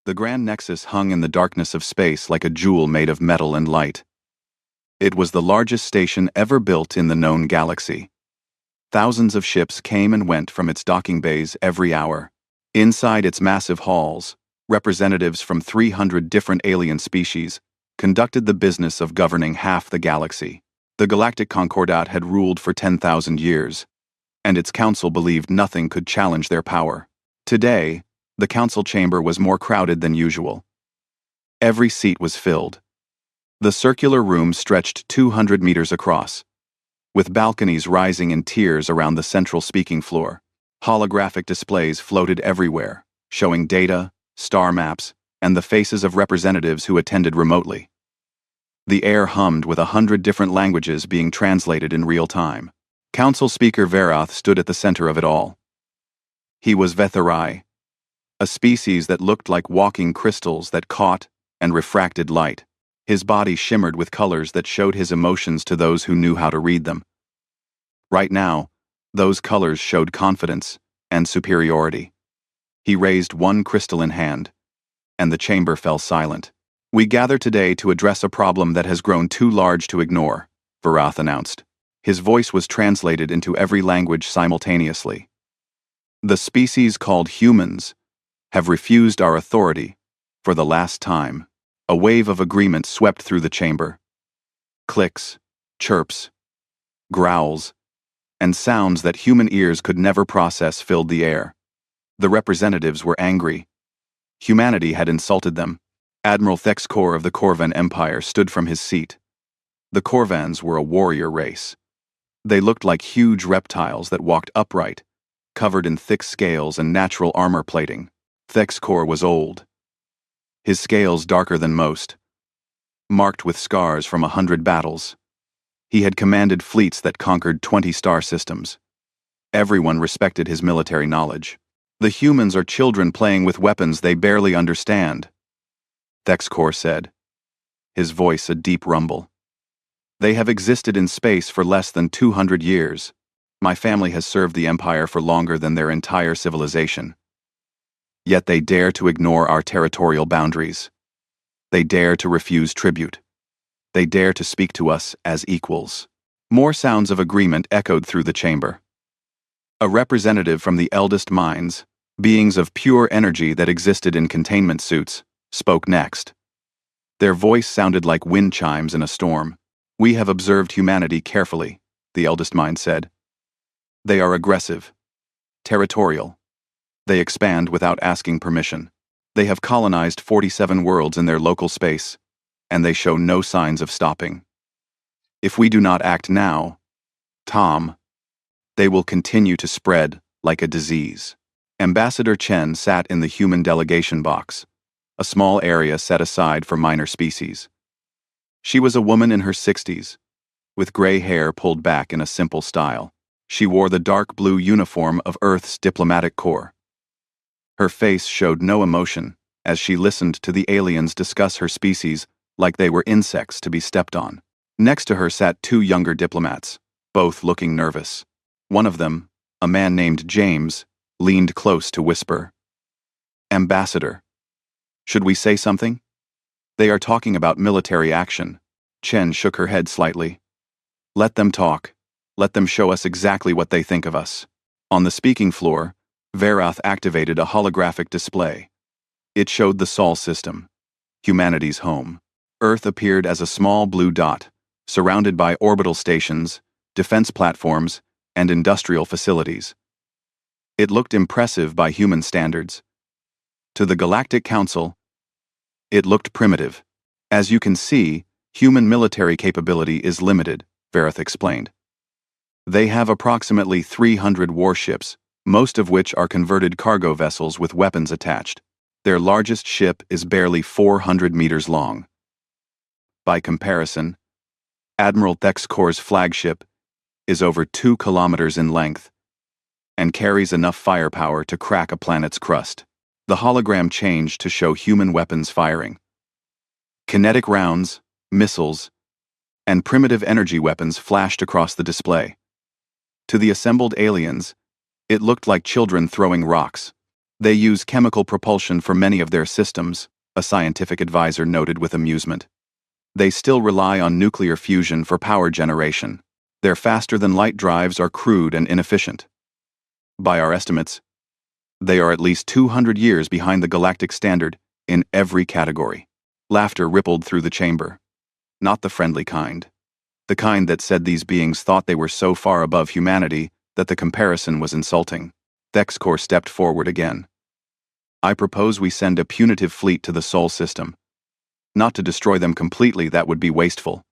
The Grand Nexus hung in the darkness of space like a jewel made of metal and light. It was the largest station ever built in the known galaxy. Thousands of ships came and went from its docking bays every hour. Inside its massive halls, representatives from 300 different alien species conducted the business of governing half the galaxy. The Galactic Concordat had ruled for 10,000 years, and its council believed nothing could challenge their power. Today, the council chamber was more crowded than usual. Every seat was filled. The circular room stretched 200 meters across, with balconies rising in tiers around the central speaking floor. Holographic displays floated everywhere, showing data, star maps, and the faces of representatives who attended remotely. The air hummed with 100 different languages being translated in real time. Council Speaker Verath stood at the center of it all. He was Vetharai, a species that looked like walking crystals that caught and refracted light. His body shimmered with colors that showed his emotions to those who knew how to read them. Right now, those colors showed confidence and superiority. He raised one crystalline hand, and the chamber fell silent. "We gather today to address a problem that has grown too large to ignore," Verath announced. His voice was translated into every language simultaneously. "The species called humans have refused our authority for the last time." A wave of agreement swept through the chamber. Clicks, chirps, growls, and sounds that human ears could never process filled the air. The representatives were angry. Humanity had insulted them. Admiral Thexkor of the Corvan Empire stood from his seat. The Corvans were a warrior race. They looked like huge reptiles that walked upright, covered in thick scales and natural armor plating. Thexkor was old, his scales darker than most, marked with scars from 100 battles. He had commanded fleets that conquered 20 star systems. Everyone respected his military knowledge. "The humans are children playing with weapons they barely understand," Thexkor said, his voice a deep rumble. "They have existed in space for less than 200 years. My family has served the Empire for longer than their entire civilization. Yet they dare to ignore our territorial boundaries. They dare to refuse tribute. They dare to speak to us as equals." More sounds of agreement echoed through the chamber. A representative from the eldest minds, beings of pure energy that existed in containment suits, spoke next. Their voice sounded like wind chimes in a storm. "We have observed humanity carefully," the eldest mind said. "They are aggressive, territorial. They expand without asking permission. They have colonized 47 worlds in their local space, and they show no signs of stopping. If we do not act now, Tom, they will continue to spread like a disease." Ambassador Chen sat in the human delegation box, a small area set aside for minor species. She was a woman in her 60s, with gray hair pulled back in a simple style. She wore the dark blue uniform of Earth's diplomatic corps. Her face showed no emotion as she listened to the aliens discuss her species like they were insects to be stepped on. Next to her sat two younger diplomats, both looking nervous. One of them, a man named James, leaned close to whisper, "Ambassador, should we say something? They are talking about military action." Chen shook her head slightly. "Let them talk. Let them show us exactly what they think of us." On the speaking floor, Verath activated a holographic display. It showed the Sol system, humanity's home. Earth appeared as a small blue dot, surrounded by orbital stations, defense platforms, and industrial facilities. It looked impressive by human standards. To the Galactic Council, it looked primitive. "As you can see, human military capability is limited," Verath explained. "They have approximately 300 warships, most of which are converted cargo vessels with weapons attached. Their largest ship is barely 400 meters long. By comparison, Admiral Thexkor's flagship is over 2 kilometers in length and carries enough firepower to crack a planet's crust." The hologram changed to show human weapons firing. Kinetic rounds, missiles, and primitive energy weapons flashed across the display. To the assembled aliens, it looked like children throwing rocks. They use chemical propulsion for many of their systems, a scientific advisor noted with amusement. They still rely on nuclear fusion for power generation. Their faster-than-light drives are crude and inefficient. By our estimates, they are at least 200 years behind the galactic standard in every category. Laughter rippled through the chamber. Not the friendly kind. The kind that said these beings thought they were so far above humanity that the comparison was insulting. Thexcor stepped forward again. I propose we send a punitive fleet to the Sol system. Not to destroy them completely, that would be wasteful,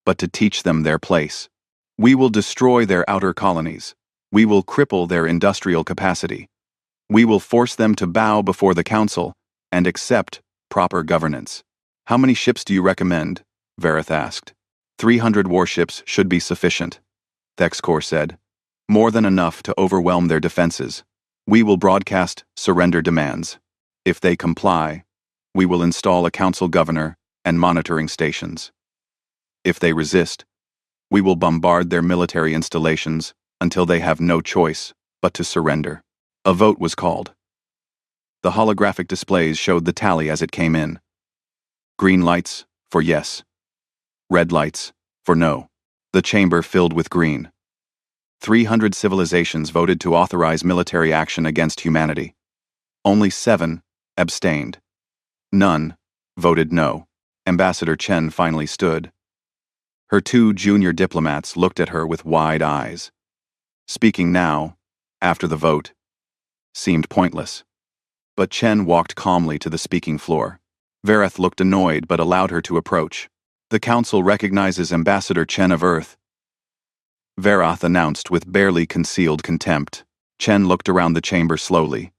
but to teach them their place. We will destroy their outer colonies. We will cripple their industrial capacity. We will force them to bow before the Council and accept proper governance. How many ships do you recommend? Vareth asked. 300 warships should be sufficient, Thexcor said. More than enough to overwhelm their defenses. We will broadcast surrender demands. If they comply, we will install a council governor and monitoring stations. If they resist, we will bombard their military installations until they have no choice but to surrender. A vote was called. The holographic displays showed the tally as it came in. Green lights for yes. Red lights for no. The chamber filled with green. 300 civilizations voted to authorize military action against humanity. Only 7 abstained. None voted no. Ambassador Chen finally stood. Her 2 junior diplomats looked at her with wide eyes. Speaking now, after the vote, seemed pointless. But Chen walked calmly to the speaking floor. Vareth looked annoyed but allowed her to approach. The Council recognizes Ambassador Chen of Earth, Vareth announced with barely concealed contempt. Chen looked around the chamber slowly.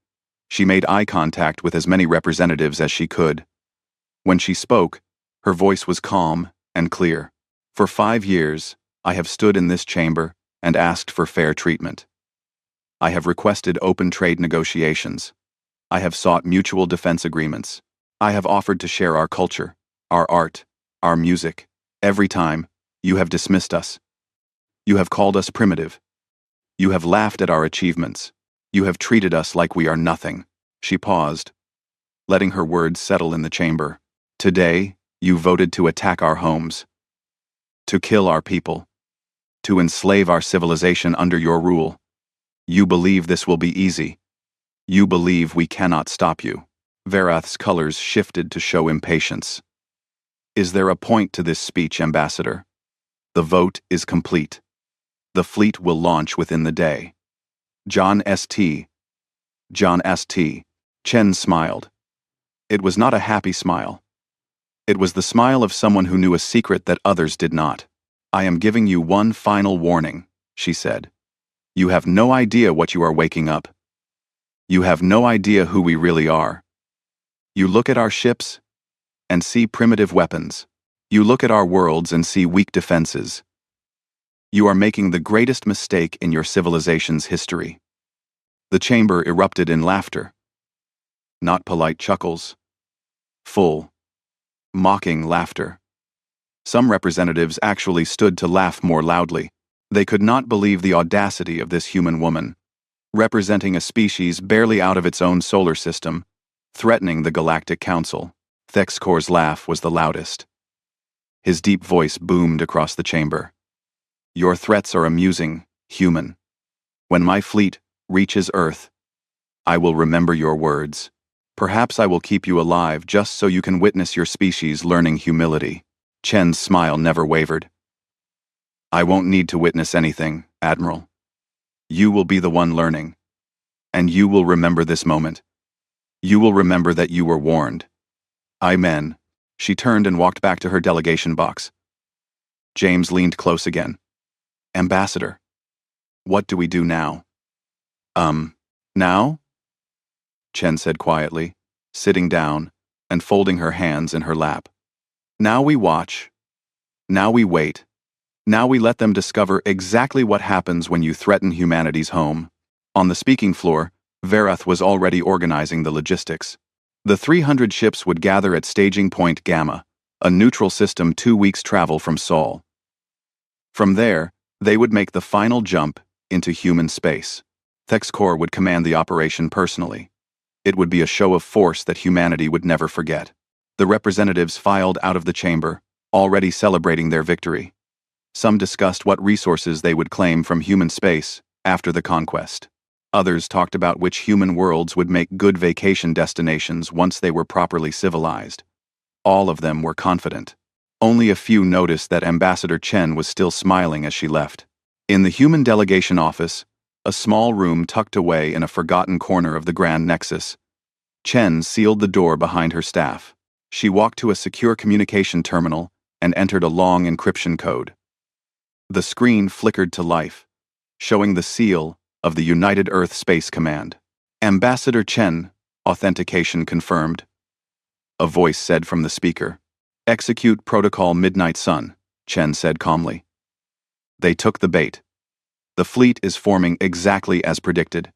She made eye contact with as many representatives as she could. When she spoke, her voice was calm and clear. For 5 years, I have stood in this chamber and asked for fair treatment. I have requested open trade negotiations. I have sought mutual defense agreements. I have offered to share our culture, our art, our music. Every time, you have dismissed us. You have called us primitive. You have laughed at our achievements. You have treated us like we are nothing. She paused, letting her words settle in the chamber. Today, you voted to attack our homes, to kill our people, to enslave our civilization under your rule. You believe this will be easy. You believe we cannot stop you. Vareth's colors shifted to show impatience. Is there a point to this speech, Ambassador? The vote is complete. The fleet will launch within the day. John St. Chen smiled. It was not a happy smile. It was the smile of someone who knew a secret that others did not. I am giving you one final warning, she said. You have no idea what you are waking up. You have no idea who we really are. You look at our ships and see primitive weapons. You look at our worlds and see weak defenses. You are making the greatest mistake in your civilization's history. The chamber erupted in laughter. Not polite chuckles. Full, mocking laughter. Some representatives actually stood to laugh more loudly. They could not believe the audacity of this human woman, representing a species barely out of its own solar system, threatening the Galactic Council. Thexcor's laugh was the loudest. His deep voice boomed across the chamber. Your threats are amusing, human. When my fleet reaches Earth, I will remember your words. Perhaps I will keep you alive just so you can witness your species learning humility. Chen's smile never wavered. I won't need to witness anything, Admiral. You will be the one learning. And you will remember this moment. You will remember that you were warned. Amen. She turned and walked back to her delegation box. James leaned close again. Ambassador, what do we do now? Now? Chen said quietly, sitting down and folding her hands in her lap. Now we watch. Now we wait. Now we let them discover exactly what happens when you threaten humanity's home. On the speaking floor, Vareth was already organizing the logistics. The 300 ships would gather at Staging Point Gamma, a neutral system 2 weeks' travel from Sol. From there, they would make the final jump into human space. Thexcor would command the operation personally. It would be a show of force that humanity would never forget. The representatives filed out of the chamber, already celebrating their victory. Some discussed what resources they would claim from human space after the conquest. Others talked about which human worlds would make good vacation destinations once they were properly civilized. All of them were confident. Only a few noticed that Ambassador Chen was still smiling as she left. In the human delegation office, a small room tucked away in a forgotten corner of the Grand Nexus, Chen sealed the door behind her staff. She walked to a secure communication terminal and entered a long encryption code. The screen flickered to life, showing the seal of the United Earth Space Command. Ambassador Chen, authentication confirmed. A voice said from the speaker. Execute Protocol Midnight Sun, Chen said calmly. They took the bait. The fleet is forming exactly as predicted.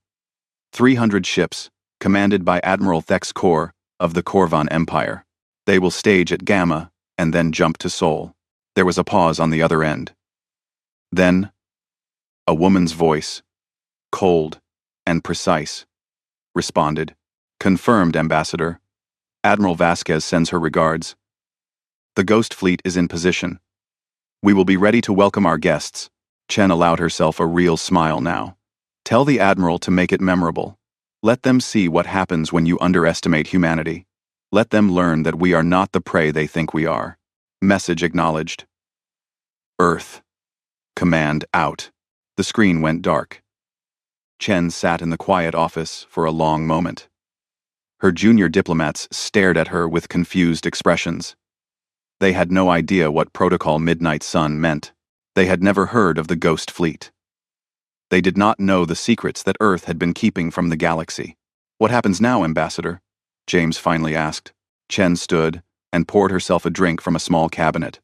300 ships, commanded by Admiral Thex Kor of the Korvan Empire. They will stage at Gamma and then jump to Sol. There was a pause on the other end. Then, a woman's voice, cold and precise, responded. Confirmed, Ambassador. Admiral Vasquez sends her regards. The Ghost Fleet is in position. We will be ready to welcome our guests. Chen allowed herself a real smile now. Tell the Admiral to make it memorable. Let them see what happens when you underestimate humanity. Let them learn that we are not the prey they think we are. Message acknowledged. Earth. Command out. The screen went dark. Chen sat in the quiet office for a long moment. Her junior diplomats stared at her with confused expressions. They had no idea what Protocol Midnight Sun meant. They had never heard of the Ghost Fleet. They did not know the secrets that Earth had been keeping from the galaxy. What happens now, Ambassador? James finally asked. Chen stood and poured herself a drink from a small cabinet.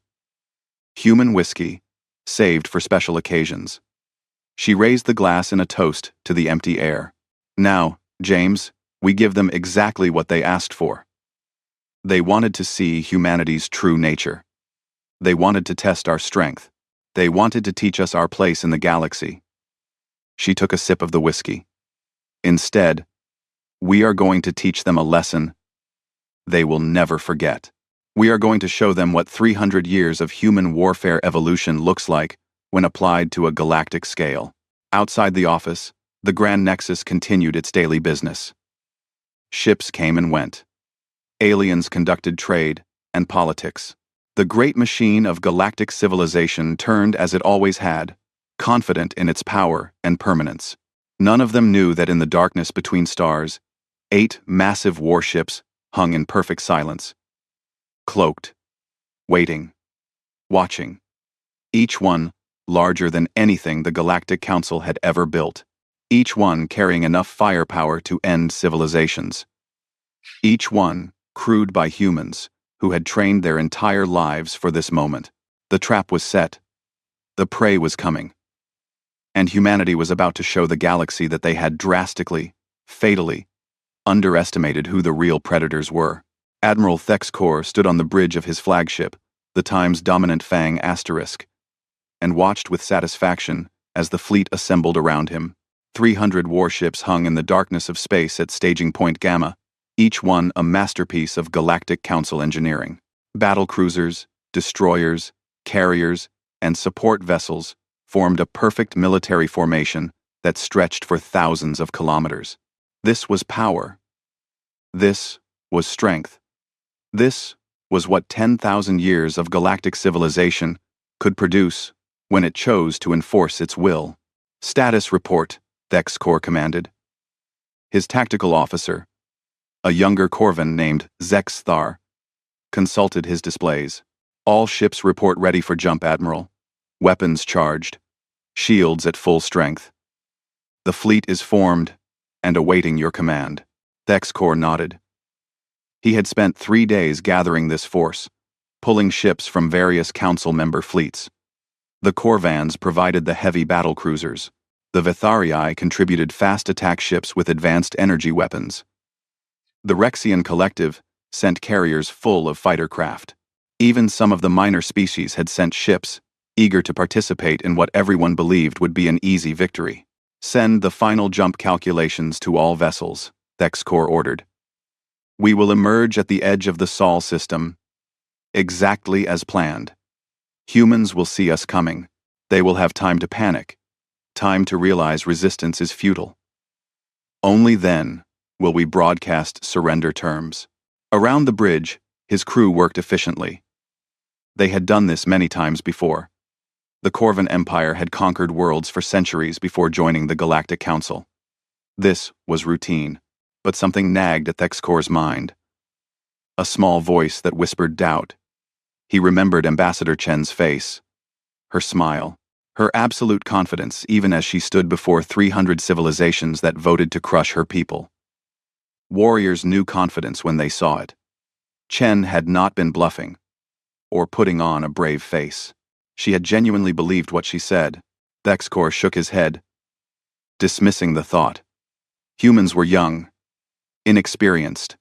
Human whiskey, saved for special occasions. She raised the glass in a toast to the empty air. Now, James, we give them exactly what they asked for. They wanted to see humanity's true nature. They wanted to test our strength. They wanted to teach us our place in the galaxy. She took a sip of the whiskey. Instead, we are going to teach them a lesson they will never forget. We are going to show them what 300 years of human warfare evolution looks like when applied to a galactic scale. Outside the office, the Grand Nexus continued its daily business. Ships came and went. Aliens conducted trade and politics. The great machine of galactic civilization turned as it always had, confident in its power and permanence. None of them knew that in the darkness between stars, 8 massive warships hung in perfect silence. Cloaked, waiting, watching. Each one larger than anything the Galactic Council had ever built. Each one carrying enough firepower to end civilizations. Each one crewed by humans who had trained their entire lives for this moment. The trap was set. The prey was coming. And humanity was about to show the galaxy that they had drastically, fatally, underestimated who the real predators were. Admiral Thex Kor stood on the bridge of his flagship, the Times Dominant Fang Asterisk, and watched with satisfaction as the fleet assembled around him. 300 warships hung in the darkness of space at Staging Point Gamma, each one a masterpiece of Galactic Council engineering. Battle cruisers, destroyers, carriers, and support vessels formed a perfect military formation that stretched for thousands of kilometers. This was power. This was strength. This was what 10,000 years of galactic civilization could produce when it chose to enforce its will. Status report, Thex Kor commanded. His tactical officer, a younger Korvan named Zex Thar, consulted his displays. All ships report ready for jump, Admiral. Weapons charged. Shields at full strength. The fleet is formed and awaiting your command. Thex Kor nodded. He had spent 3 days gathering this force, pulling ships from various council member fleets. The Korvans provided the heavy battle cruisers. The Vitharii contributed fast attack ships with advanced energy weapons. The Rexian Collective sent carriers full of fighter craft. Even some of the minor species had sent ships, eager to participate in what everyone believed would be an easy victory. Send the final jump calculations to all vessels. Thexkor ordered. We will emerge at the edge of the Sol system, exactly as planned. Humans will see us coming. They will have time to panic, time to realize resistance is futile. Only then will we broadcast surrender terms. Around the bridge, his crew worked efficiently. They had done this many times before. The Corvan Empire had conquered worlds for centuries before joining the Galactic Council. This was routine, but something nagged at Thexkor's mind. A small voice that whispered doubt. He remembered Ambassador Chen's face, her smile, her absolute confidence even as she stood before 300 civilizations that voted to crush her people. Warriors knew confidence when they saw it. Chen had not been bluffing, or putting on a brave face. She had genuinely believed what she said. Thexkor shook his head, dismissing the thought. Humans were young, inexperienced.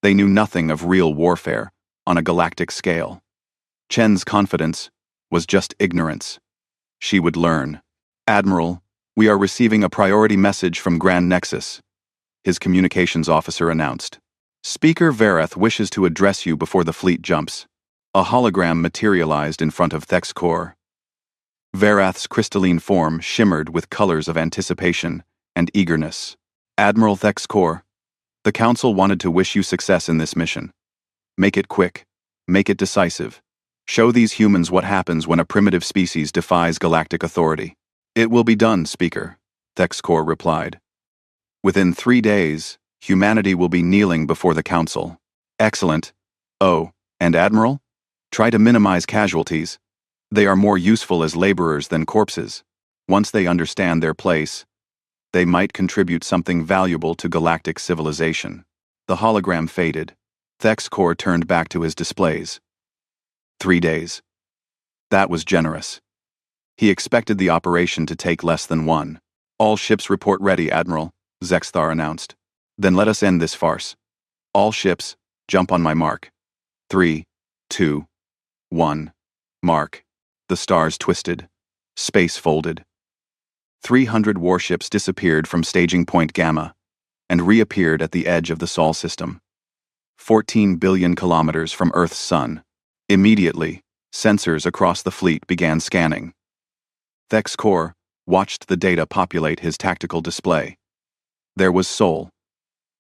They knew nothing of real warfare on a galactic scale. Chen's confidence was just ignorance. She would learn. Admiral, we are receiving a priority message from Grand Nexus, his communications officer announced. Speaker Verath wishes to address you before the fleet jumps. A hologram materialized in front of Thexkor. Verath's crystalline form shimmered with colors of anticipation and eagerness. Admiral Thexkor, the Council wanted to wish you success in this mission. Make it quick. Make it decisive. Show these humans what happens when a primitive species defies galactic authority. It will be done, Speaker, Thexkor replied. Within 3 days, humanity will be kneeling before the Council. Excellent. Oh, and Admiral? Try to minimize casualties. They are more useful as laborers than corpses. Once they understand their place, they might contribute something valuable to galactic civilization. The hologram faded. Thexkor turned back to his displays. 3 days. That was generous. He expected the operation to take less than 1. All ships report ready, Admiral, Zexthar announced. Then let us end this farce. All ships, jump on my mark. 3, 2, 1. Mark. The stars twisted. Space folded. 300 warships disappeared from staging point Gamma and reappeared at the edge of the Sol system. 14 billion kilometers from Earth's sun. Immediately, sensors across the fleet began scanning. Thexkor watched the data populate his tactical display. There was Sol,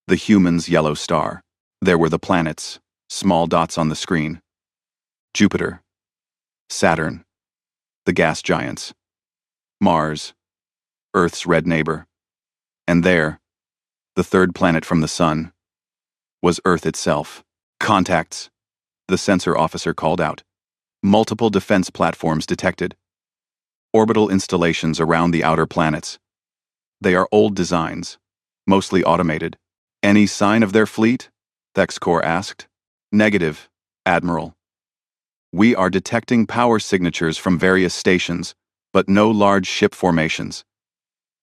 the human's yellow star. There were the planets, small dots on the screen. Jupiter, Saturn, the gas giants, Mars, Earth's red neighbor. And there, the third planet from the sun, was Earth itself. Contacts, the sensor officer called out. Multiple defense platforms detected. Orbital installations around the outer planets. They are old designs, mostly automated. Any sign of their fleet? Thexkor asked. Negative, Admiral. We are detecting power signatures from various stations, but no large ship formations.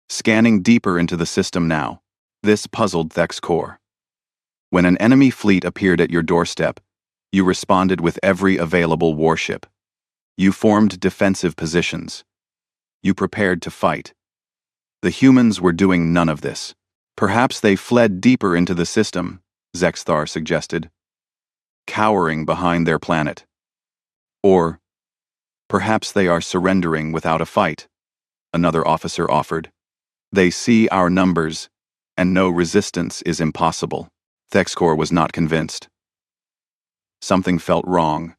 Scanning deeper into the system now. This puzzled Thexkor. When an enemy fleet appeared at your doorstep, you responded with every available warship. You formed defensive positions. You prepared to fight. The humans were doing none of this. Perhaps they fled deeper into the system, Zexthar suggested, cowering behind their planet. Or, perhaps they are surrendering without a fight, another officer offered. They see our numbers, and no resistance is impossible. Thexkor was not convinced. Something felt wrong,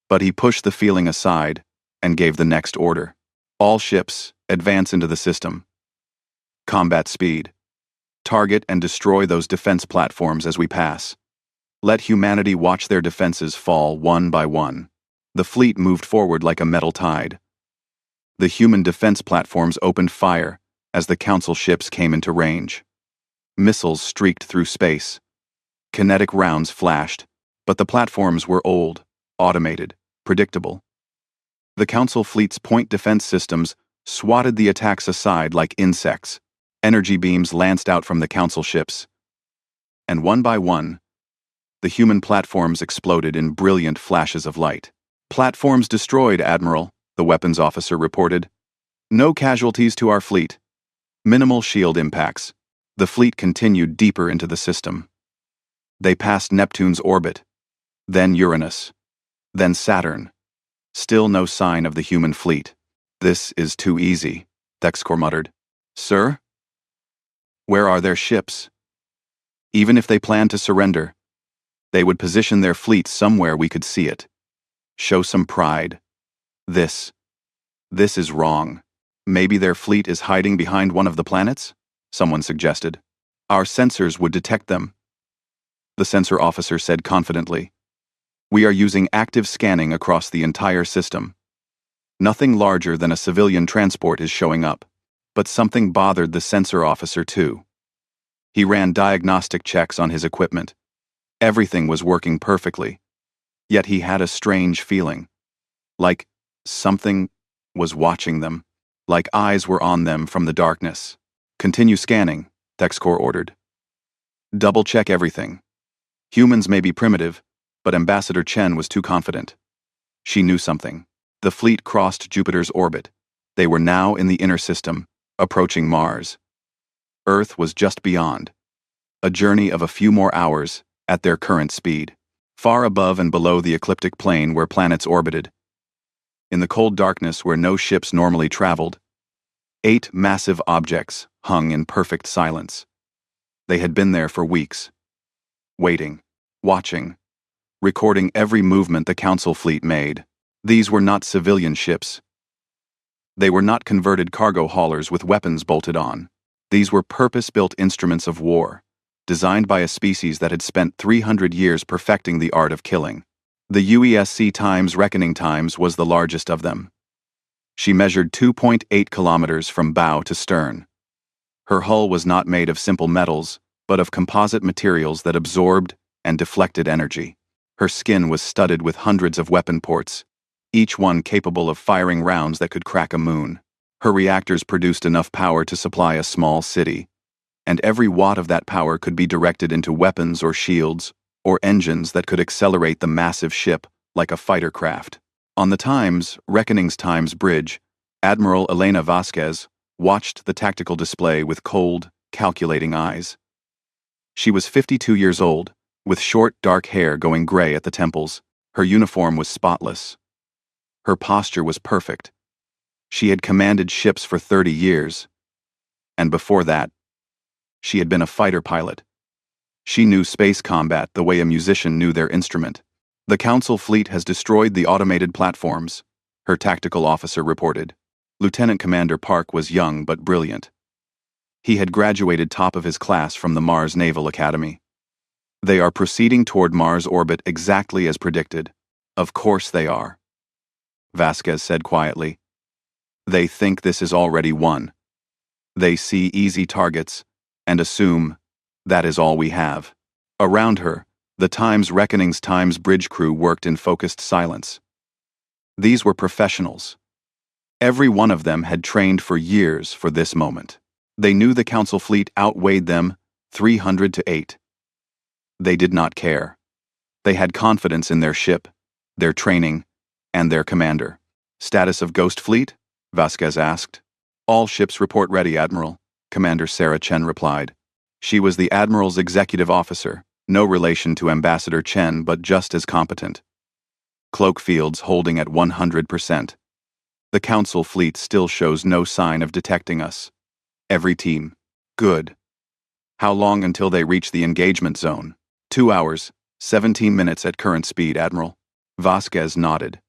but he pushed the feeling aside and gave the next order. All ships, advance into the system. Combat speed. Target and destroy those defense platforms as we pass. Let humanity watch their defenses fall one by one. The fleet moved forward like a metal tide. The human defense platforms opened fire as the Council ships came into range. Missiles streaked through space. Kinetic rounds flashed, but the platforms were old, automated, predictable. The Council fleet's point defense systems swatted the attacks aside like insects. Energy beams lanced out from the Council ships. And one by one, the human platforms exploded in brilliant flashes of light. Platforms destroyed, Admiral, the weapons officer reported. No casualties to our fleet. Minimal shield impacts. The fleet continued deeper into the system. They passed Neptune's orbit, then Uranus, then Saturn. Still no sign of the human fleet. "This is too easy," Thexcor muttered. "Sir? Where are their ships? Even if they plan to surrender, they would position their fleet somewhere we could see it. Show some pride. This is wrong. Maybe their fleet is hiding behind one of the planets?" someone suggested. "Our sensors would detect them," the sensor officer said confidently. "We are using active scanning across the entire system. Nothing larger than a civilian transport is showing up." But something bothered the sensor officer too. He ran diagnostic checks on his equipment. Everything was working perfectly. Yet he had a strange feeling. Like something was watching them. Like eyes were on them from the darkness. "Continue scanning," Thexcor ordered. "Double-check everything. Humans may be primitive, but Ambassador Chen was too confident. She knew something. The fleet crossed Jupiter's orbit. They were now in the inner system, approaching Mars. Earth was just beyond. A journey of a few more hours at their current speed. Far above and below the ecliptic plane where planets orbited. In the cold darkness where no ships normally traveled, 8 massive objects hung in perfect silence. They had been there for weeks. Waiting, watching, recording every movement the Council fleet made. These were not civilian ships. They were not converted cargo haulers with weapons bolted on. These were purpose-built instruments of war, designed by a species that had spent 300 years perfecting the art of killing. The UESC Times Reckoning Times was the largest of them. She measured 2.8 kilometers from bow to stern. Her hull was not made of simple metals, but of composite materials that absorbed and deflected energy. Her skin was studded with hundreds of weapon ports, each one capable of firing rounds that could crack a moon. Her reactors produced enough power to supply a small city, and every watt of that power could be directed into weapons or shields or engines that could accelerate the massive ship like a fighter craft. On the Times Reckoning's Times Bridge, Admiral Elena Vasquez watched the tactical display with cold, calculating eyes. She was 52 years old, with short, dark hair going gray at the temples. Her uniform was spotless. Her posture was perfect. She had commanded ships for 30 years, and before that, she had been a fighter pilot. She knew space combat the way a musician knew their instrument. "The Council fleet has destroyed the automated platforms," her tactical officer reported. Lieutenant Commander Park was young but brilliant. He had graduated top of his class from the Mars Naval Academy. "They are proceeding toward Mars orbit exactly as predicted." "Of course they are," Vasquez said quietly. "They think this is already won. They see easy targets and assume that is all we have." Around her, the Times Reckoning's Times Bridge crew worked in focused silence. These were professionals. Every one of them had trained for years for this moment. They knew the Council fleet outweighed them 300 to 8. They did not care. They had confidence in their ship, their training, and their commander. "Status of Ghost Fleet?" Vasquez asked. "All ships report ready, Admiral," Commander Sarah Chen replied. She was the Admiral's executive officer, no relation to Ambassador Chen but just as competent. "Cloak fields holding at 100%. The Council fleet still shows no sign of detecting us. Every team." "Good. How long until they reach the engagement zone?" 2 hours, 17 minutes at current speed, Admiral." Vasquez nodded.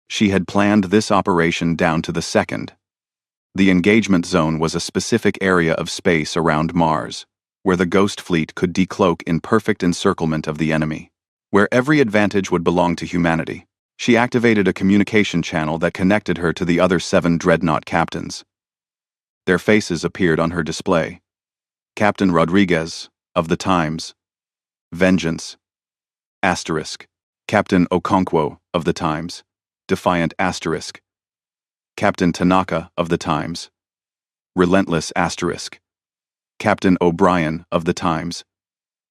She had planned this operation down to the second. The engagement zone was a specific area of space around Mars, where the Ghost Fleet could decloak in perfect encirclement of the enemy, where every advantage would belong to humanity. She activated a communication channel that connected her to the other 7 dreadnought captains. Their faces appeared on her display. Captain Rodriguez, of the Times. Vengeance. Asterisk. Captain Okonkwo, of the Times. Defiant asterisk. Captain Tanaka, of the Times. Relentless asterisk. Captain O'Brien, of the Times.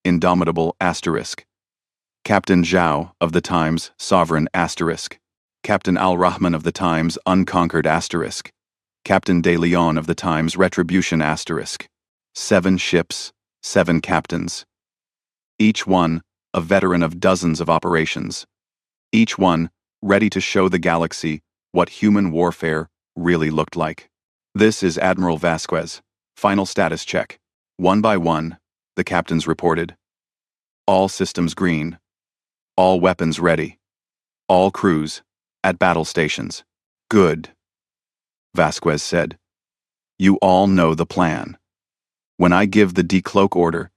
Indomitable asterisk. Captain Zhao, of the Times. Sovereign asterisk. Captain Al-Rahman of the Times. Unconquered asterisk. Captain De Leon of the Times. Retribution asterisk. 7 ships, 7 captains. Each one a veteran of dozens of operations. Each one ready to show the galaxy what human warfare really looked like. This is Admiral Vasquez. Final status check. 1 by 1, the captains reported. All systems green. All weapons ready. All crews at battle stations. Good, Vasquez said. You all know the plan. When I give the decloak order,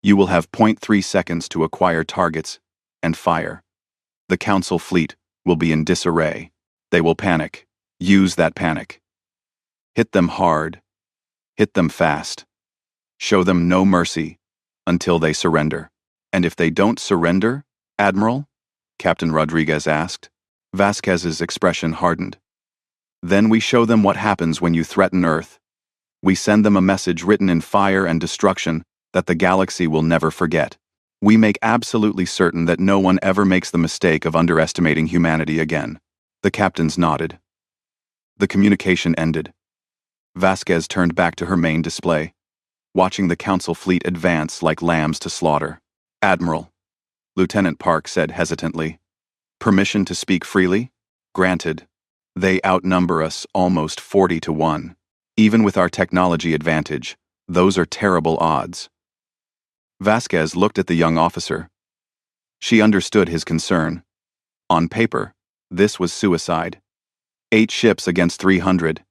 you will have 0.3 seconds to acquire targets and fire. The Council fleet will be in disarray. They will panic. Use that panic. Hit them hard. Hit them fast. Show them no mercy until they surrender. And if they don't surrender, Admiral? Captain Rodriguez asked. Vasquez's expression hardened. Then we show them what happens when you threaten Earth. We send them a message written in fire and destruction that the galaxy will never forget. We make absolutely certain that no one ever makes the mistake of underestimating humanity again. The captains nodded. The communication ended. Vasquez turned back to her main display, watching the Council fleet advance like lambs to slaughter. Admiral, Lieutenant Park said hesitantly. Permission to speak freely? Granted. They outnumber us almost 40 to 1. Even with our technology advantage, those are terrible odds. Vasquez looked at the young officer. She understood his concern. On paper, this was suicide. 8 ships against 300.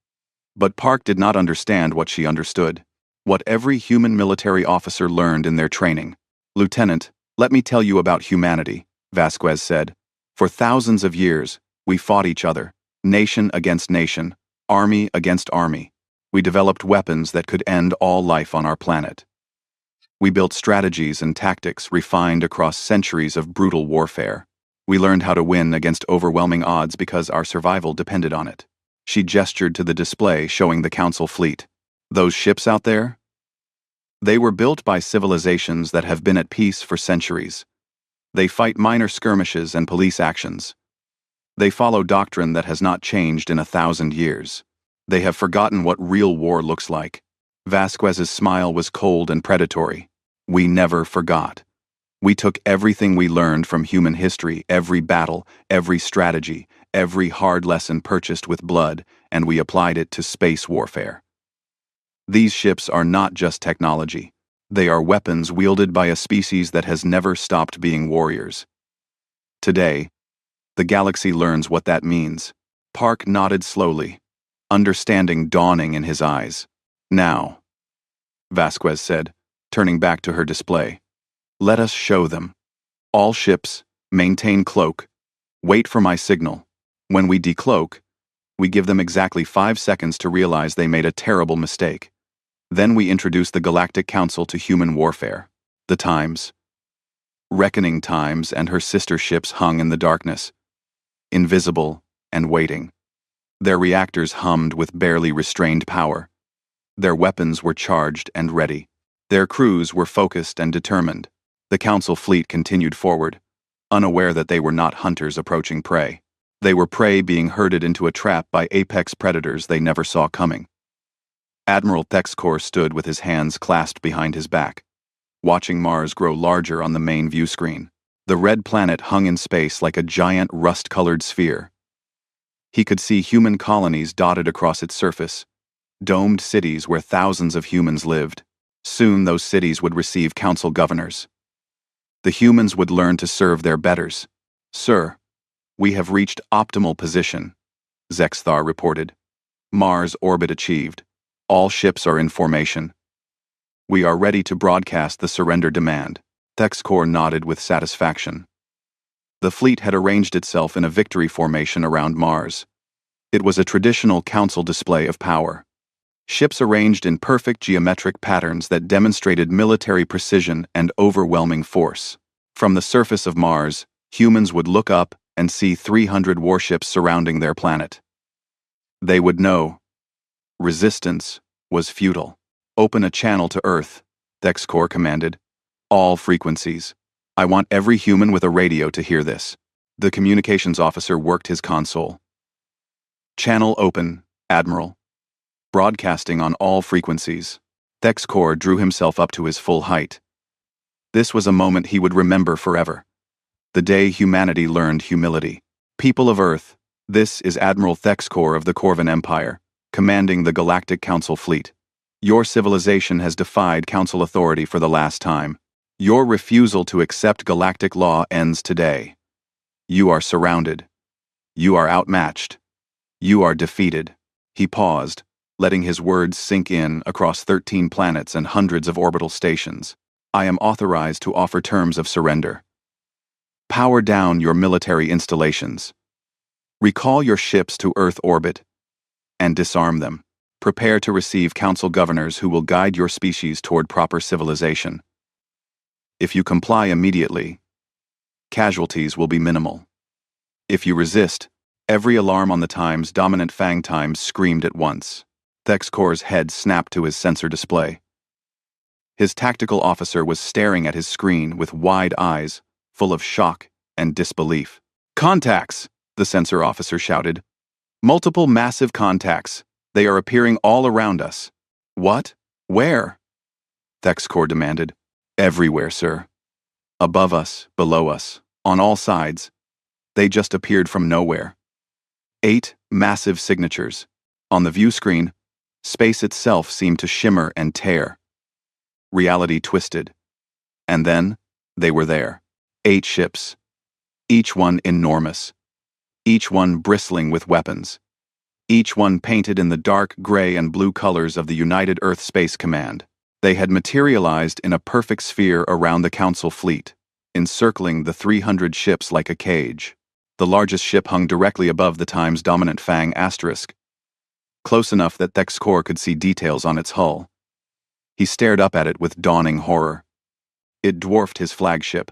But Park did not understand what she understood. What every human military officer learned in their training. Lieutenant, let me tell you about humanity, Vasquez said. For thousands of years, we fought each other, nation against nation, army against army. We developed weapons that could end all life on our planet. We built strategies and tactics refined across centuries of brutal warfare. We learned how to win against overwhelming odds because our survival depended on it. She gestured to the display showing the Council fleet. Those ships out there? They were built by civilizations that have been at peace for centuries. They fight minor skirmishes and police actions. They follow doctrine that has not changed in 1,000 years. They have forgotten what real war looks like. Vasquez's smile was cold and predatory. We never forgot. We took everything we learned from human history, every battle, every strategy, every hard lesson purchased with blood, and we applied it to space warfare. These ships are not just technology. They are weapons wielded by a species that has never stopped being warriors. Today, the galaxy learns what that means. Park nodded slowly, understanding dawning in his eyes. Now, Vasquez said, turning back to her display. Let us show them. All ships, maintain cloak. Wait for my signal. When we decloak, we give them exactly 5 seconds to realize they made a terrible mistake. Then we introduce the Galactic Council to human warfare. The Times, Reckoning Times, and her sister ships hung in the darkness, invisible and waiting. Their reactors hummed with barely restrained power. Their weapons were charged and ready. Their crews were focused and determined. The Council fleet continued forward, unaware that they were not hunters approaching prey. They were prey being herded into a trap by apex predators they never saw coming. Admiral Thexkor stood with his hands clasped behind his back, watching Mars grow larger on the main view screen. The red planet hung in space like a giant rust-colored sphere. He could see human colonies dotted across its surface, domed cities where thousands of humans lived. Soon those cities would receive council governors. The humans would learn to serve their betters. Sir, we have reached optimal position, Zexthar reported. Mars orbit achieved. All ships are in formation. We are ready to broadcast the surrender demand. Thexkor nodded with satisfaction. The fleet had arranged itself in a victory formation around Mars. It was a traditional council display of power. Ships arranged in perfect geometric patterns that demonstrated military precision and overwhelming force. From the surface of Mars, humans would look up and see 300 warships surrounding their planet. They would know resistance was futile. Open a channel to Earth, Thexkor commanded. All frequencies. I want every human with a radio to hear this. The communications officer worked his console. Channel open, Admiral. Broadcasting on all frequencies. Thexkor drew himself up to his full height. This was a moment he would remember forever. The day humanity learned humility. People of Earth, this is Admiral Thexkor of the Corvan Empire, commanding the Galactic Council fleet. Your civilization has defied Council authority for the last time. Your refusal to accept galactic law ends today. You are surrounded. You are outmatched. You are defeated. He paused, letting his words sink in across 13 planets and hundreds of orbital stations. I am authorized to offer terms of surrender. Power down your military installations. Recall your ships to Earth orbit and disarm them. Prepare to receive Council governors who will guide your species toward proper civilization. If you comply immediately, casualties will be minimal. If you resist, every alarm on the Time's dominant Fang Times screamed at once. Thexkor's head snapped to his sensor display. His tactical officer was staring at his screen with wide eyes, full of shock and disbelief. Contacts! The sensor officer shouted. Multiple massive contacts. They are appearing all around us. What? Where? Thexkor demanded. Everywhere, sir. Above us, below us, on all sides. They just appeared from nowhere. 8 massive signatures. On the view screen, space itself seemed to shimmer and tear. Reality twisted. And then, they were there. 8 ships. Each one enormous. Each one bristling with weapons. Each one painted in the dark gray and blue colors of the United Earth Space Command. They had materialized in a perfect sphere around the Council fleet, encircling the 300 ships like a cage. The largest ship hung directly above the Time's dominant Fang asterisk, close enough that Thexkor could see details on its hull. He stared up at it with dawning horror. It dwarfed his flagship.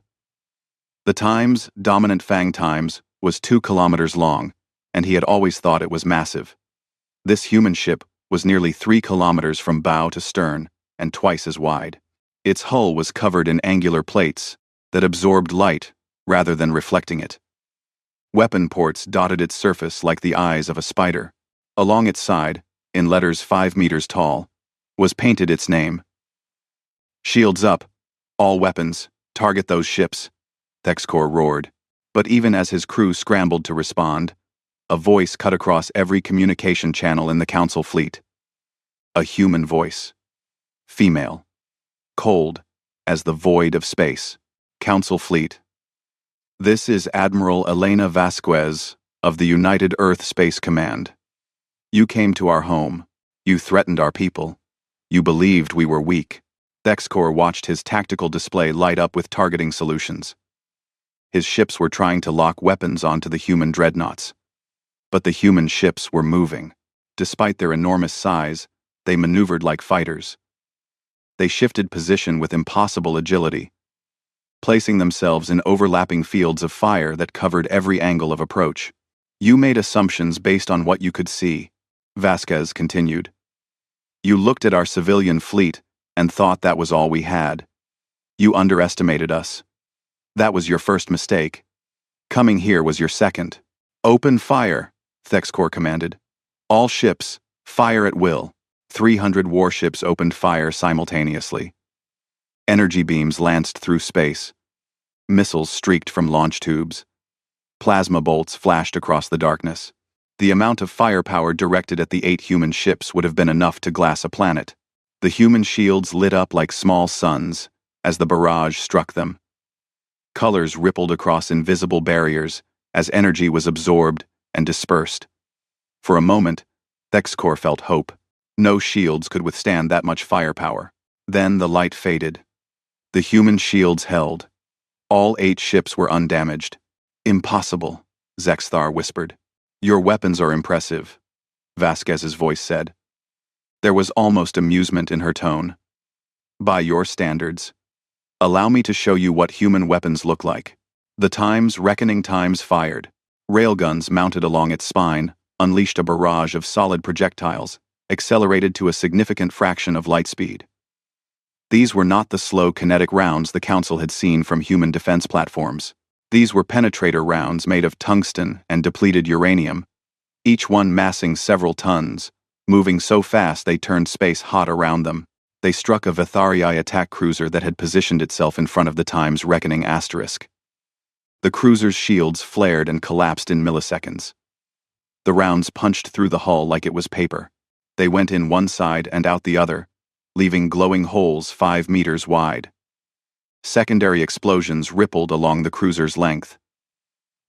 The Time's dominant Fang Times was 2 kilometers long, and he had always thought it was massive. This human ship was nearly 3 kilometers from bow to stern, and twice as wide. Its hull was covered in angular plates that absorbed light rather than reflecting it. Weapon ports dotted its surface like the eyes of a spider. Along its side, in letters 5 meters tall, was painted its name. Shields up. All weapons. Target those ships. Thexkor roared. But even as his crew scrambled to respond, a voice cut across every communication channel in the Council fleet. A human voice. Female. Cold as the void of space. Council fleet. This is Admiral Elena Vasquez of the United Earth Space Command. You came to our home. You threatened our people. You believed we were weak. Thexkor watched his tactical display light up with targeting solutions. His ships were trying to lock weapons onto the human dreadnoughts. But the human ships were moving. Despite their enormous size, they maneuvered like fighters. They shifted position with impossible agility, placing themselves in overlapping fields of fire that covered every angle of approach. You made assumptions based on what you could see, Vasquez continued. You looked at our civilian fleet and thought that was all we had. You underestimated us. That was your first mistake. Coming here was your second. Open fire, Thexkor commanded. All ships, fire at will. 300 warships opened fire simultaneously. Energy beams lanced through space. Missiles streaked from launch tubes. Plasma bolts flashed across the darkness. The amount of firepower directed at the 8 human ships would have been enough to glass a planet. The human shields lit up like small suns as the barrage struck them. Colors rippled across invisible barriers as energy was absorbed and dispersed. For a moment, Thexkor felt hope. No shields could withstand that much firepower. Then the light faded. The human shields held. All 8 ships were undamaged. Impossible, Zexthar whispered. Your weapons are impressive, Vasquez's voice said. There was almost amusement in her tone. By your standards. Allow me to show you what human weapons look like. The Time's reckoning times fired. Railguns mounted along its spine unleashed a barrage of solid projectiles, accelerated to a significant fraction of light speed. These were not the slow kinetic rounds the Council had seen from human defense platforms. These were penetrator rounds made of tungsten and depleted uranium, each one massing several tons, moving so fast they turned space hot around them. They struck a Vitharii attack cruiser that had positioned itself in front of the Times Reckoning Asterisk. The cruiser's shields flared and collapsed in milliseconds. The rounds punched through the hull like it was paper. They went in one side and out the other, leaving glowing holes 5 meters wide. Secondary explosions rippled along the cruiser's length.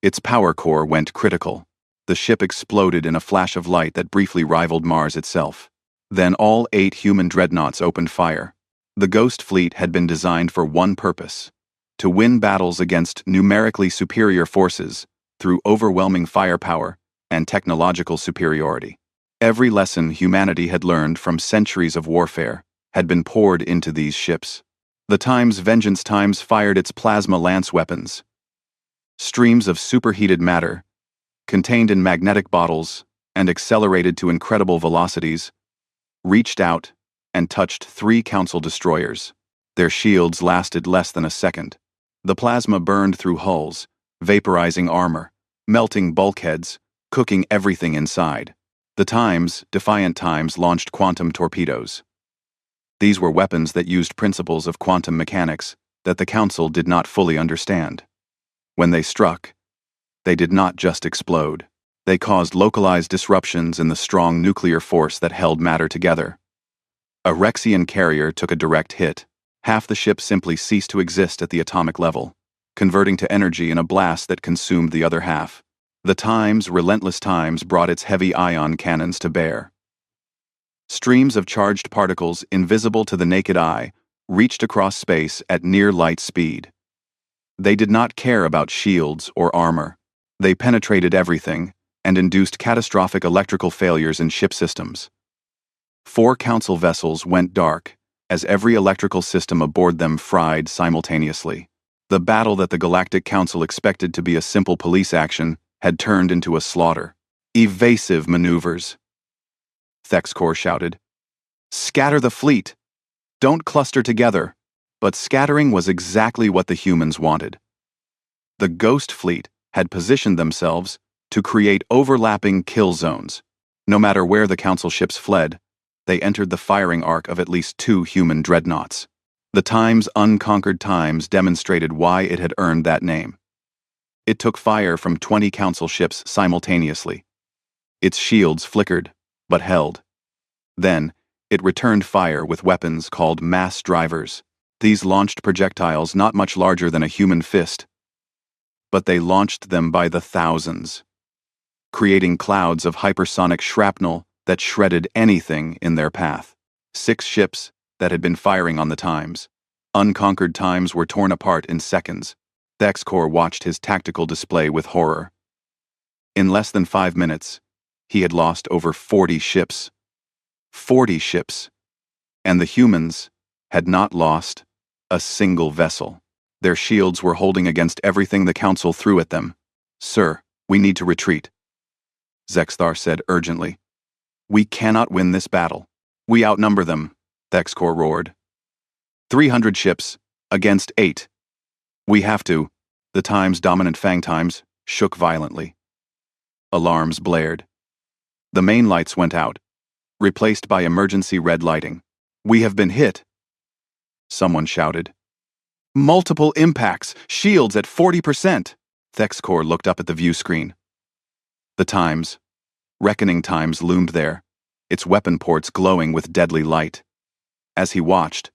Its power core went critical. The ship exploded in a flash of light that briefly rivaled Mars itself. Then all 8 human dreadnoughts opened fire. The Ghost Fleet had been designed for one purpose: to win battles against numerically superior forces through overwhelming firepower and technological superiority. Every lesson humanity had learned from centuries of warfare had been poured into these ships. The Times Vengeance Times fired its plasma lance weapons. Streams of superheated matter, contained in magnetic bottles and accelerated to incredible velocities, reached out and touched 3 Council destroyers. Their shields lasted less than a second. The plasma burned through hulls, vaporizing armor, melting bulkheads, cooking everything inside. The Times, Defiant Times, launched quantum torpedoes. These were weapons that used principles of quantum mechanics that the Council did not fully understand. When they struck, they did not just explode. They caused localized disruptions in the strong nuclear force that held matter together. A Rexian carrier took a direct hit. Half the ship simply ceased to exist at the atomic level, converting to energy in a blast that consumed the other half. The Times, Relentless Times, brought its heavy ion cannons to bear. Streams of charged particles, invisible to the naked eye, reached across space at near light speed. They did not care about shields or armor. They penetrated everything and induced catastrophic electrical failures in ship systems. 4 Council vessels went dark as every electrical system aboard them fried simultaneously. The battle that the Galactic Council expected to be a simple police action had turned into a slaughter. Evasive maneuvers. Thexcor shouted. Scatter the fleet! Don't cluster together! But scattering was exactly what the humans wanted. The Ghost Fleet had positioned themselves to create overlapping kill zones. No matter where the Council ships fled, they entered the firing arc of at least 2 human dreadnoughts. The Times Unconquered Times demonstrated why it had earned that name. It took fire from 20 Council ships simultaneously. Its shields flickered, but held. Then, it returned fire with weapons called mass drivers. These launched projectiles not much larger than a human fist, but they launched them by the thousands, creating clouds of hypersonic shrapnel that shredded anything in their path. 6 ships that had been firing on the Times Unconquered Times were torn apart in seconds. Thexcor watched his tactical display with horror. In less than 5 minutes, he had lost over 40 ships. 40 ships. And the humans had not lost a single vessel. Their shields were holding against everything the Council threw at them. Sir, we need to retreat, Zexthar said urgently. We cannot win this battle. We outnumber them, Thexcor roared. 300 ships against 8. We have to. The Times Dominant Fang Times shook violently. Alarms blared. The main lights went out, replaced by emergency red lighting. We have been hit, someone shouted. Multiple impacts, shields at 40%. Thexcor looked up at the view screen. The Times, Reckoning Times, loomed there, its weapon ports glowing with deadly light. As he watched,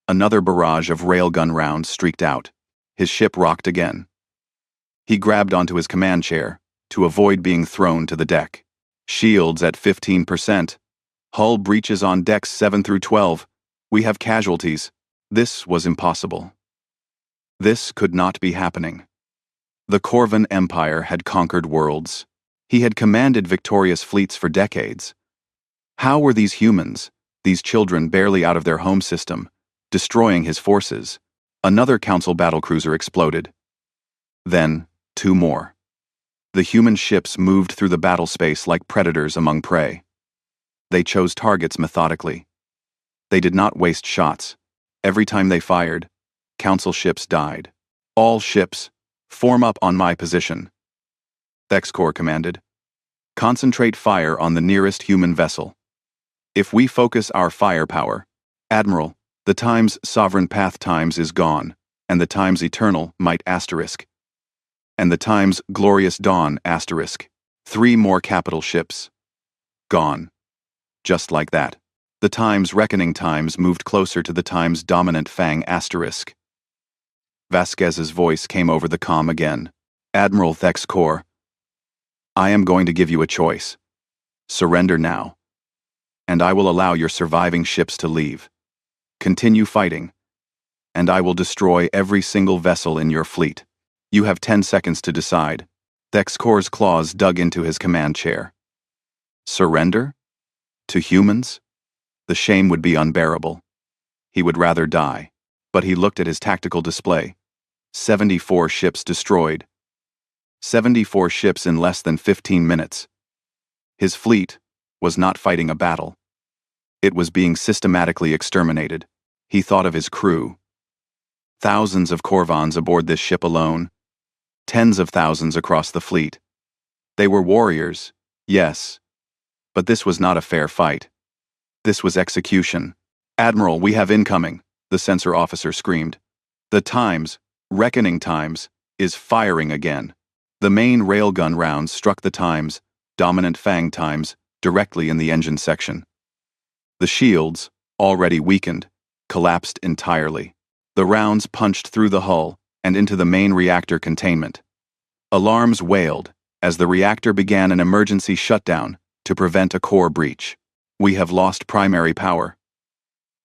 another barrage of railgun rounds streaked out. His ship rocked again. He grabbed onto his command chair to avoid being thrown to the deck. Shields at 15%. Hull breaches on decks 7 through 12. We have casualties. This was impossible. This could not be happening. The Corvan Empire had conquered worlds. He had commanded victorious fleets for decades. How were these humans, these children barely out of their home system, destroying his forces? Another Council battlecruiser exploded. Then, 2 more. The human ships moved through the battle space like predators among prey. They chose targets methodically. They did not waste shots. Every time they fired, Council ships died. All ships, form up on my position, Thexcor commanded. Concentrate fire on the nearest human vessel. If we focus our firepower Admiral, the times sovereign path times is gone, and the times eternal might asterisk. And the times glorious dawn asterisk. 3 more capital ships. Gone. Just like that. The times reckoning times moved closer to the times dominant fang asterisk. Vasquez's voice came over the comm again. Admiral Thex Corps, I am going to give you a choice. Surrender now. And I will allow your surviving ships to leave. Continue fighting. And I will destroy every single vessel in your fleet. You have 10 seconds to decide. Thex Corps' claws dug into his command chair. Surrender? To humans? The shame would be unbearable. He would rather die. But he looked at his tactical display. 74 ships destroyed. 74 ships in less than 15 minutes. His fleet was not fighting a battle. It was being systematically exterminated. He thought of his crew. Thousands of Corvans aboard this ship alone. Tens of thousands across the fleet. They were warriors, yes. But this was not a fair fight. This was execution. Admiral, we have incoming, the sensor officer screamed. The times, reckoning times, is firing again. The main railgun rounds struck the times, dominant fang times, directly in the engine section. The shields, already weakened, collapsed entirely. The rounds punched through the hull and into the main reactor containment. Alarms wailed as the reactor began an emergency shutdown to prevent a core breach. We have lost primary power.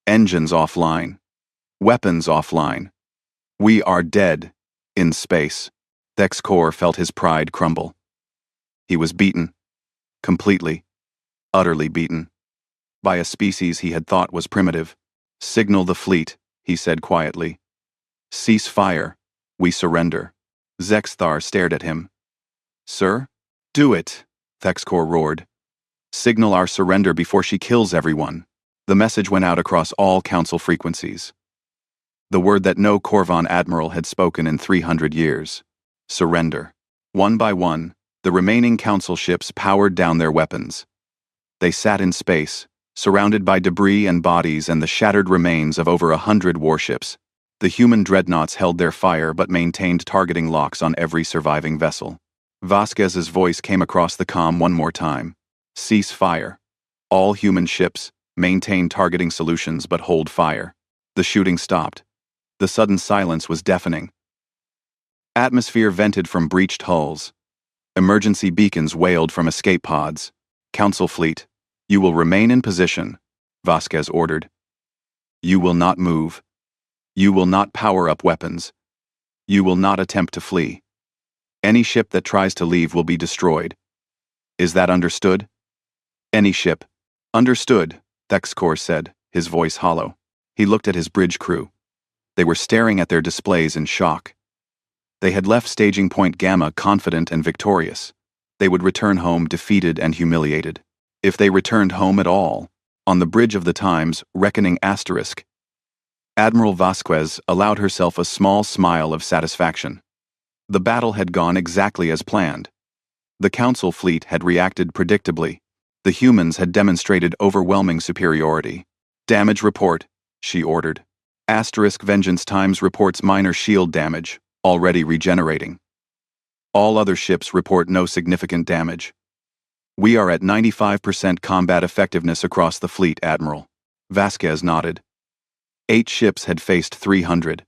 Engines offline. Weapons offline. We are dead in space. Thex Corps felt his pride crumble. He was beaten. Completely. Utterly beaten. By a species he had thought was primitive. Signal the fleet, he said quietly. Cease fire. We surrender. Zexthar stared at him. Sir? Do it, Thex Corps roared. Signal our surrender before she kills everyone. The message went out across all council frequencies. The word that no Corvan admiral had spoken in 300 years. Surrender. One by one, the remaining council ships powered down their weapons. They sat in space, surrounded by debris and bodies and the shattered remains of over 100 warships. The human dreadnoughts held their fire but maintained targeting locks on every surviving vessel. Vasquez's voice came across the comm one more time. Cease fire. All human ships, maintain targeting solutions but hold fire. The shooting stopped. The sudden silence was deafening. Atmosphere vented from breached hulls. Emergency beacons wailed from escape pods. Council fleet, you will remain in position, Vasquez ordered. You will not move. You will not power up weapons. You will not attempt to flee. Any ship that tries to leave will be destroyed. Is that understood? Any ship. Understood, Thex Corps said, his voice hollow. He looked at his bridge crew. They were staring at their displays in shock. They had left staging point Gamma confident and victorious. They would return home defeated and humiliated. If they returned home at all, on the bridge of the times, reckoning asterisk. Admiral Vasquez allowed herself a small smile of satisfaction. The battle had gone exactly as planned. The council fleet had reacted predictably. The humans had demonstrated overwhelming superiority. Damage report, she ordered. Asterisk Vengeance Times reports minor shield damage, already regenerating. All other ships report no significant damage. We are at 95% combat effectiveness across the fleet, Admiral. Vasquez nodded. 8 ships had faced 300.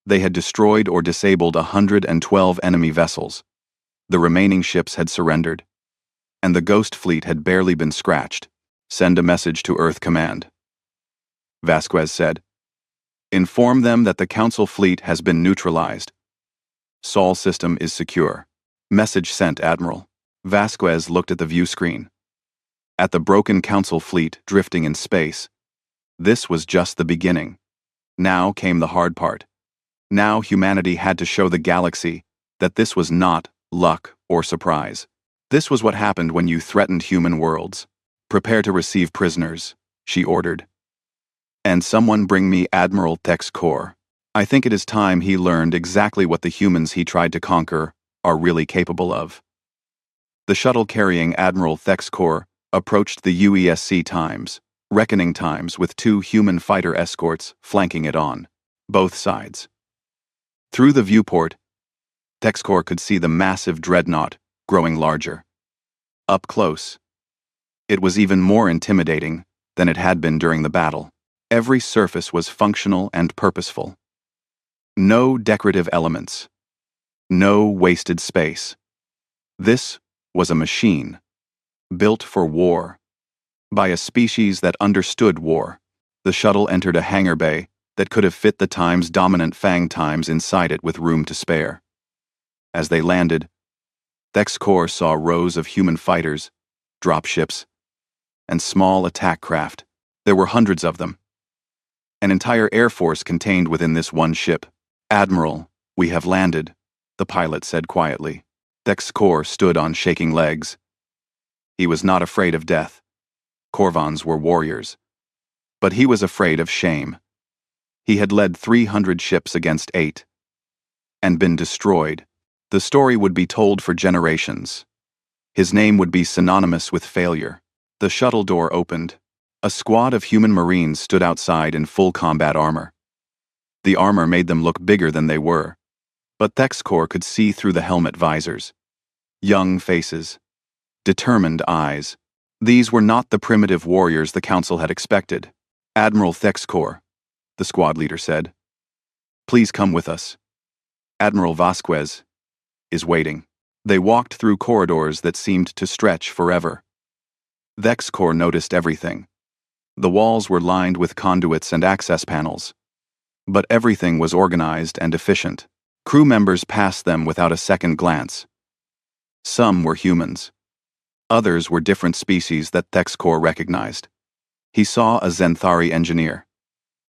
They had destroyed or disabled 112 enemy vessels. The remaining ships had surrendered. And the Ghost Fleet had barely been scratched. Send a message to Earth Command. Vasquez said. Inform them that the Council fleet has been neutralized. Sol system is secure. Message sent, Admiral. Vasquez looked at the view screen. At the broken Council fleet drifting in space. This was just the beginning. Now came the hard part. Now humanity had to show the galaxy that this was not luck or surprise. This was what happened when you threatened human worlds. Prepare to receive prisoners, she ordered. And someone bring me Admiral Thex Corps. I think it is time he learned exactly what the humans he tried to conquer are really capable of. The shuttle carrying Admiral Thex Corps approached the UESC Times, reckoning times with 2 human fighter escorts flanking it on both sides. Through the viewport, Texcor could see the massive dreadnought growing larger. Up close, it was even more intimidating than it had been during the battle. Every surface was functional and purposeful. No decorative elements. No wasted space. This was a machine, built for war, by a species that understood war. The shuttle entered a hangar bay that could have fit the Time's dominant Fang Times inside it with room to spare. As they landed, Texcor saw rows of human fighters, dropships, and small attack craft. There were hundreds of them. An entire air force contained within this one ship. "Admiral, we have landed," the pilot said quietly. Texcor stood on shaking legs. He was not afraid of death. Korvans were warriors. But he was afraid of shame. He had led 300 ships against 8. And been destroyed. The story would be told for generations. His name would be synonymous with failure. The shuttle door opened. A squad of human marines stood outside in full combat armor. The armor made them look bigger than they were, but Texcor could see through the helmet visors. Young faces. Determined eyes. These were not the primitive warriors the Council had expected. "Admiral Texcor," the squad leader said. "Please come with us. Admiral Vasquez is waiting." They walked through corridors that seemed to stretch forever. Texcor noticed everything. The walls were lined with conduits and access panels. But everything was organized and efficient. Crew members passed them without a second glance. Some were humans. Others were different species that Texcor recognized. He saw a Zenthari engineer,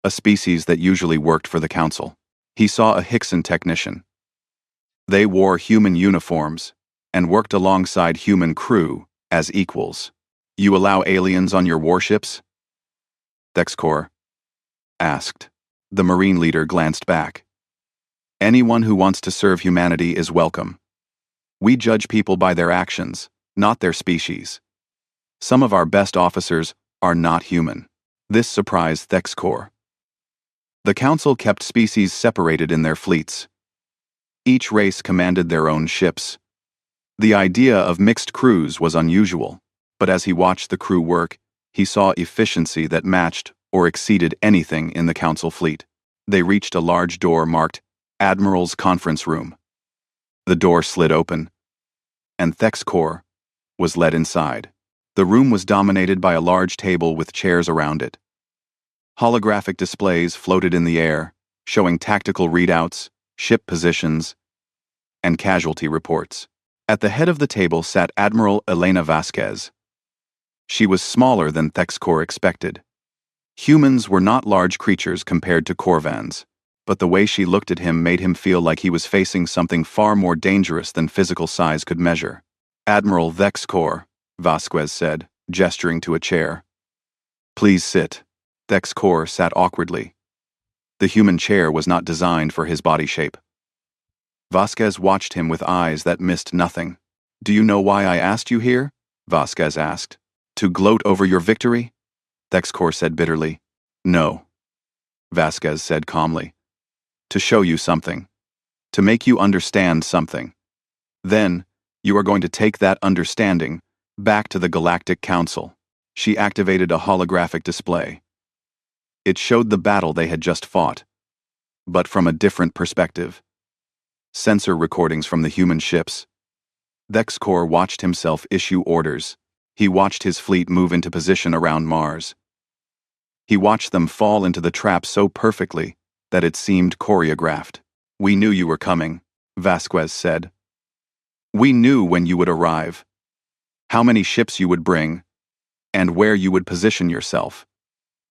a species that usually worked for the Council. He saw a Hickson technician. They wore human uniforms and worked alongside human crew as equals. "You allow aliens on your warships?" Texcor asked. The Marine leader glanced back. "Anyone who wants to serve humanity is welcome. We judge people by their actions, not their species. Some of our best officers are not human." This surprised Texcor. The Council kept species separated in their fleets. Each race commanded their own ships. The idea of mixed crews was unusual, but as he watched the crew work, he saw efficiency that matched or exceeded anything in the Council fleet. They reached a large door marked Admiral's Conference Room. The door slid open, and Texcor was led inside. The room was dominated by a large table with chairs around it. Holographic displays floated in the air, showing tactical readouts, ship positions, and casualty reports. At the head of the table sat Admiral Elena Vasquez. She was smaller than Texcor expected. Humans were not large creatures compared to Korvans, but the way she looked at him made him feel like he was facing something far more dangerous than physical size could measure. "Admiral Texcor," Vasquez said, gesturing to a chair. "Please sit." Texcor sat awkwardly. The human chair was not designed for his body shape. Vasquez watched him with eyes that missed nothing. "Do you know why I asked you here?" Vasquez asked. "To gloat over your victory?" Texcor said bitterly. "No," Vasquez said calmly. "To show you something. To make you understand something. Then, you are going to take that understanding back to the Galactic Council." She activated a holographic display. It showed the battle they had just fought, but from a different perspective. Sensor recordings from the human ships. Texcor watched himself issue orders. He watched his fleet move into position around Mars. He watched them fall into the trap so perfectly that it seemed choreographed. "We knew you were coming," Vasquez said. "We knew when you would arrive, how many ships you would bring, and where you would position yourself.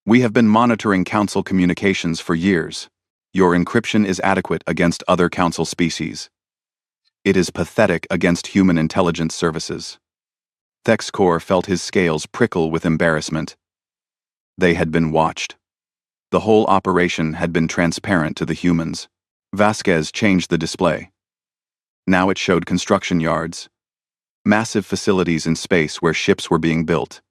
We have been monitoring Council communications for years. Your encryption is adequate against other Council species. It is pathetic against human intelligence services." Texcor felt his scales prickle with embarrassment. They had been watched. The whole operation had been transparent to the humans. Vasquez changed the display. Now it showed construction yards. Massive facilities in space where ships were being built.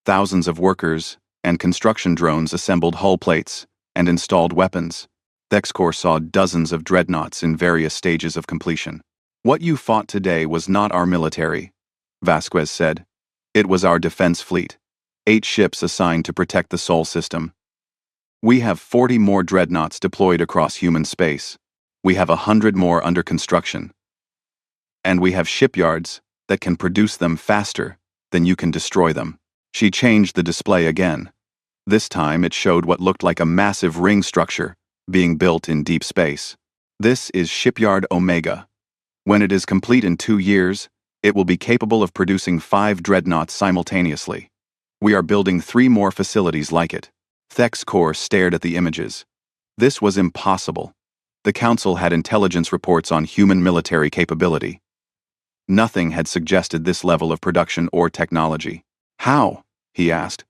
Thousands of workers and construction drones assembled hull plates and installed weapons. Thexcor saw dozens of dreadnoughts in various stages of completion. "What you fought today was not our military," Vasquez said. "It was our defense fleet. 8 ships assigned to protect the Sol system. We have 40 more dreadnoughts deployed across human space. We have 100 more under construction. And we have shipyards that can produce them faster than you can destroy them." She changed the display again. This time it showed what looked like a massive ring structure being built in deep space. "This is Shipyard Omega. When it is complete in 2 years, it will be capable of producing 5 dreadnoughts simultaneously. We are building 3 more facilities like it." Thexcor stared at the images. This was impossible. The Council had intelligence reports on human military capability. Nothing had suggested this level of production or technology. "How?" he asked.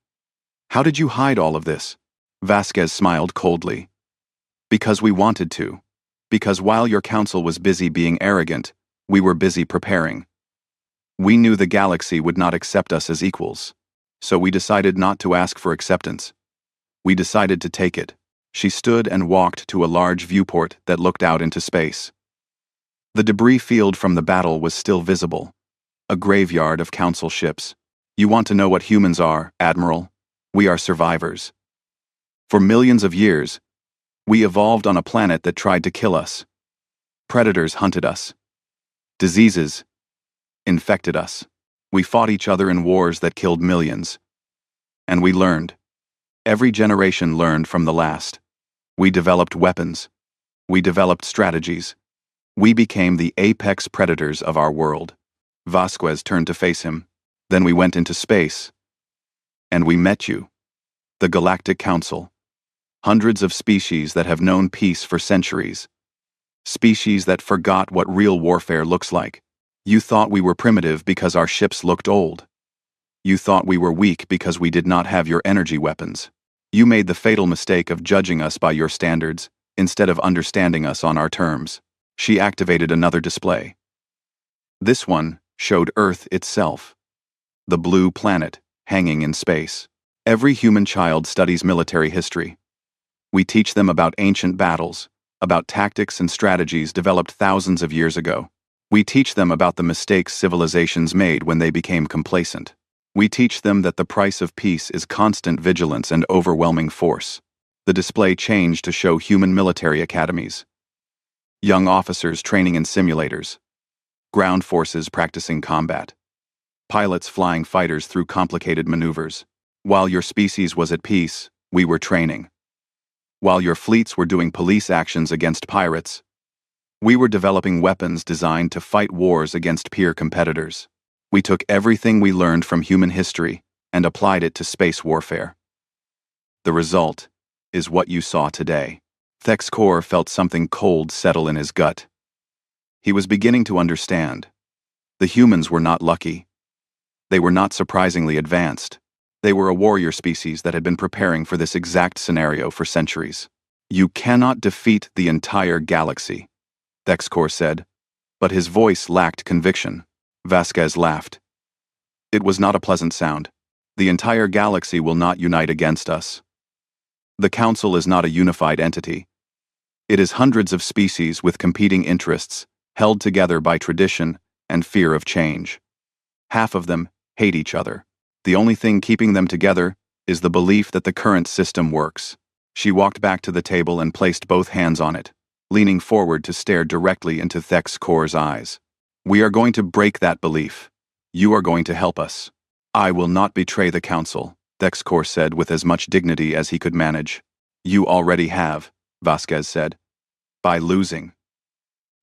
"How did you hide all of this?" Vasquez smiled coldly. "Because we wanted to. Because while your council was busy being arrogant, we were busy preparing. We knew the galaxy would not accept us as equals. So we decided not to ask for acceptance. We decided to take it." She stood and walked to a large viewport that looked out into space. The debris field from the battle was still visible. A graveyard of council ships. "You want to know what humans are, Admiral? We are survivors. For millions of years, we evolved on a planet that tried to kill us. Predators hunted us. Diseases infected us. We fought each other in wars that killed millions. And we learned. Every generation learned from the last. We developed weapons. We developed strategies. We became the apex predators of our world." Vasquez turned to face him. "Then we went into space. And we met you. The Galactic Council. Hundreds of species that have known peace for centuries. Species that forgot what real warfare looks like. You thought we were primitive because our ships looked old. You thought we were weak because we did not have your energy weapons. You made the fatal mistake of judging us by your standards, instead of understanding us on our terms." She activated another display. This one showed Earth itself. The blue planet, hanging in space. Every human child studies military history. We teach them about ancient battles, about tactics and strategies developed thousands of years ago. We teach them about the mistakes civilizations made when they became complacent. We teach them that the price of peace is constant vigilance and overwhelming force. The display changed to show human military academies. Young officers training in simulators. Ground forces practicing combat. Pilots flying fighters through complicated maneuvers. While your species was at peace, we were training. While your fleets were doing police actions against pirates, we were developing weapons designed to fight wars against peer competitors. We took everything we learned from human history and applied it to space warfare. The result is what you saw today." Thexcor felt something cold settle in his gut. He was beginning to understand. The humans were not lucky. They were not surprisingly advanced. They were a warrior species that had been preparing for this exact scenario for centuries. "You cannot defeat the entire galaxy," Thexcor said, but his voice lacked conviction. Vasquez laughed. It was not a pleasant sound. "The entire galaxy will not unite against us. The Council is not a unified entity. It is hundreds of species with competing interests, held together by tradition and fear of change. Half of them hate each other. The only thing keeping them together is the belief that the current system works." She walked back to the table and placed both hands on it, leaning forward to stare directly into Thexcor's eyes. "We are going to break that belief. You are going to help us." "I will not betray the Council," Thexcor said with as much dignity as he could manage. "You already have," Vasquez said. "By losing.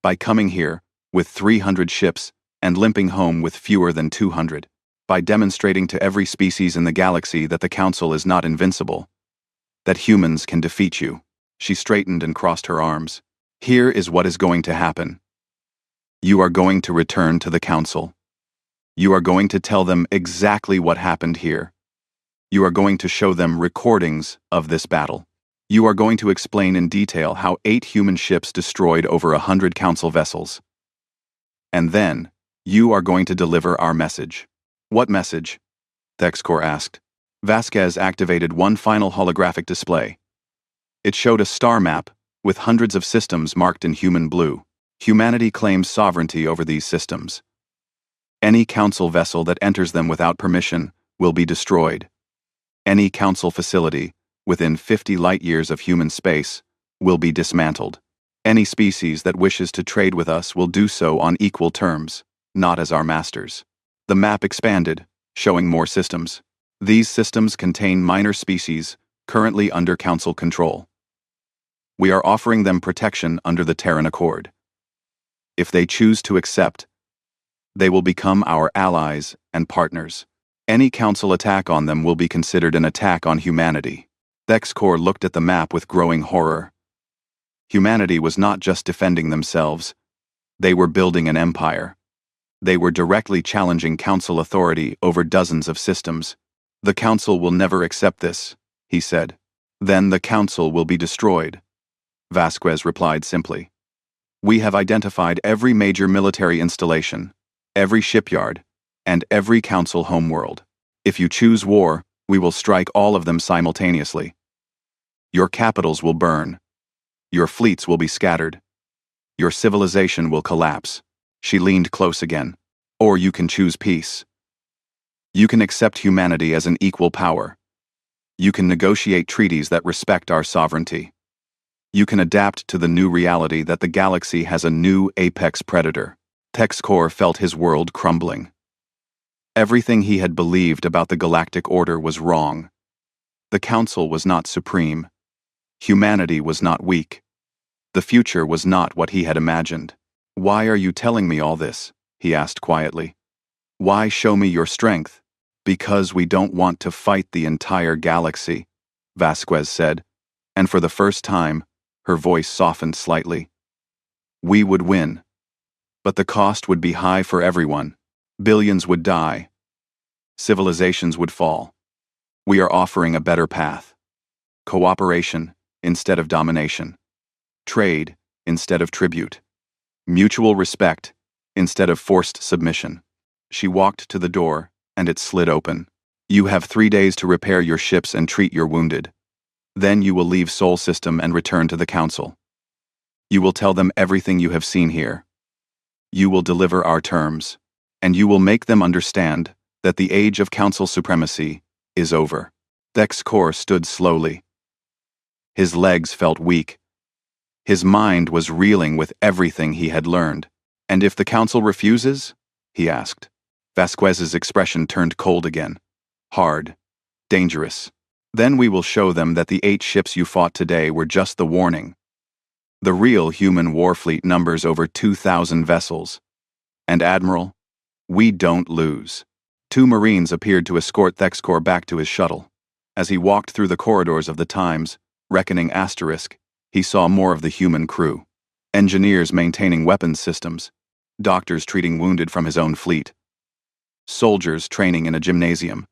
By coming here with 300 ships and limping home with fewer than 200. By demonstrating to every species in the galaxy that the Council is not invincible. That humans can defeat you." She straightened and crossed her arms. "Here is what is going to happen. You are going to return to the Council. You are going to tell them exactly what happened here. You are going to show them recordings of this battle. You are going to explain in detail how 8 human ships destroyed over 100 Council vessels. And then, you are going to deliver our message." "What message?" Thexcor asked. Vasquez activated one final holographic display. It showed a star map with hundreds of systems marked in human blue. Humanity claims sovereignty over these systems. Any council vessel that enters them without permission will be destroyed. Any council facility within 50 light-years of human space will be dismantled. Any species that wishes to trade with us will do so on equal terms, not as our masters. The map expanded, showing more systems. These systems contain minor species currently under council control. We are offering them protection under the Terran Accord. If they choose to accept, they will become our allies and partners. Any council attack on them will be considered an attack on humanity. Thexcor looked at the map with growing horror. Humanity was not just defending themselves, they were building an empire. They were directly challenging council authority over dozens of systems. The council will never accept this, he said. Then the council will be destroyed, Vasquez replied simply. We have identified every major military installation, every shipyard, and every council homeworld. If you choose war, we will strike all of them simultaneously. Your capitals will burn. Your fleets will be scattered. Your civilization will collapse. She leaned close again. Or you can choose peace. You can accept humanity as an equal power. You can negotiate treaties that respect our sovereignty. You can adapt to the new reality that the galaxy has a new apex predator. Thexcor felt his world crumbling. Everything he had believed about the Galactic Order was wrong. The Council was not supreme. Humanity was not weak. The future was not what he had imagined. Why are you telling me all this? He asked quietly. Why show me your strength? Because we don't want to fight the entire galaxy, Vasquez said, and for the first time, her voice softened slightly. We would win. But the cost would be high for everyone. Billions would die. Civilizations would fall. We are offering a better path. Cooperation instead of domination. Trade instead of tribute. Mutual respect instead of forced submission. She walked to the door, and it slid open. You have 3 days to repair your ships and treat your wounded. Then you will leave Sol System and return to the Council. You will tell them everything you have seen here. You will deliver our terms, and you will make them understand that the age of Council supremacy is over. Thexcor stood slowly. His legs felt weak. His mind was reeling with everything he had learned. And if the Council refuses? He asked. Vasquez's expression turned cold again. Hard. Dangerous. Then we will show them that the 8 ships you fought today were just the warning. The real human warfleet numbers over 2,000 vessels. And Admiral, we don't lose. 2 Marines appeared to escort Thexcor back to his shuttle. As he walked through the corridors of the Times, reckoning asterisk, he saw more of the human crew. Engineers maintaining weapons systems. Doctors treating wounded from his own fleet. Soldiers training in a gymnasium.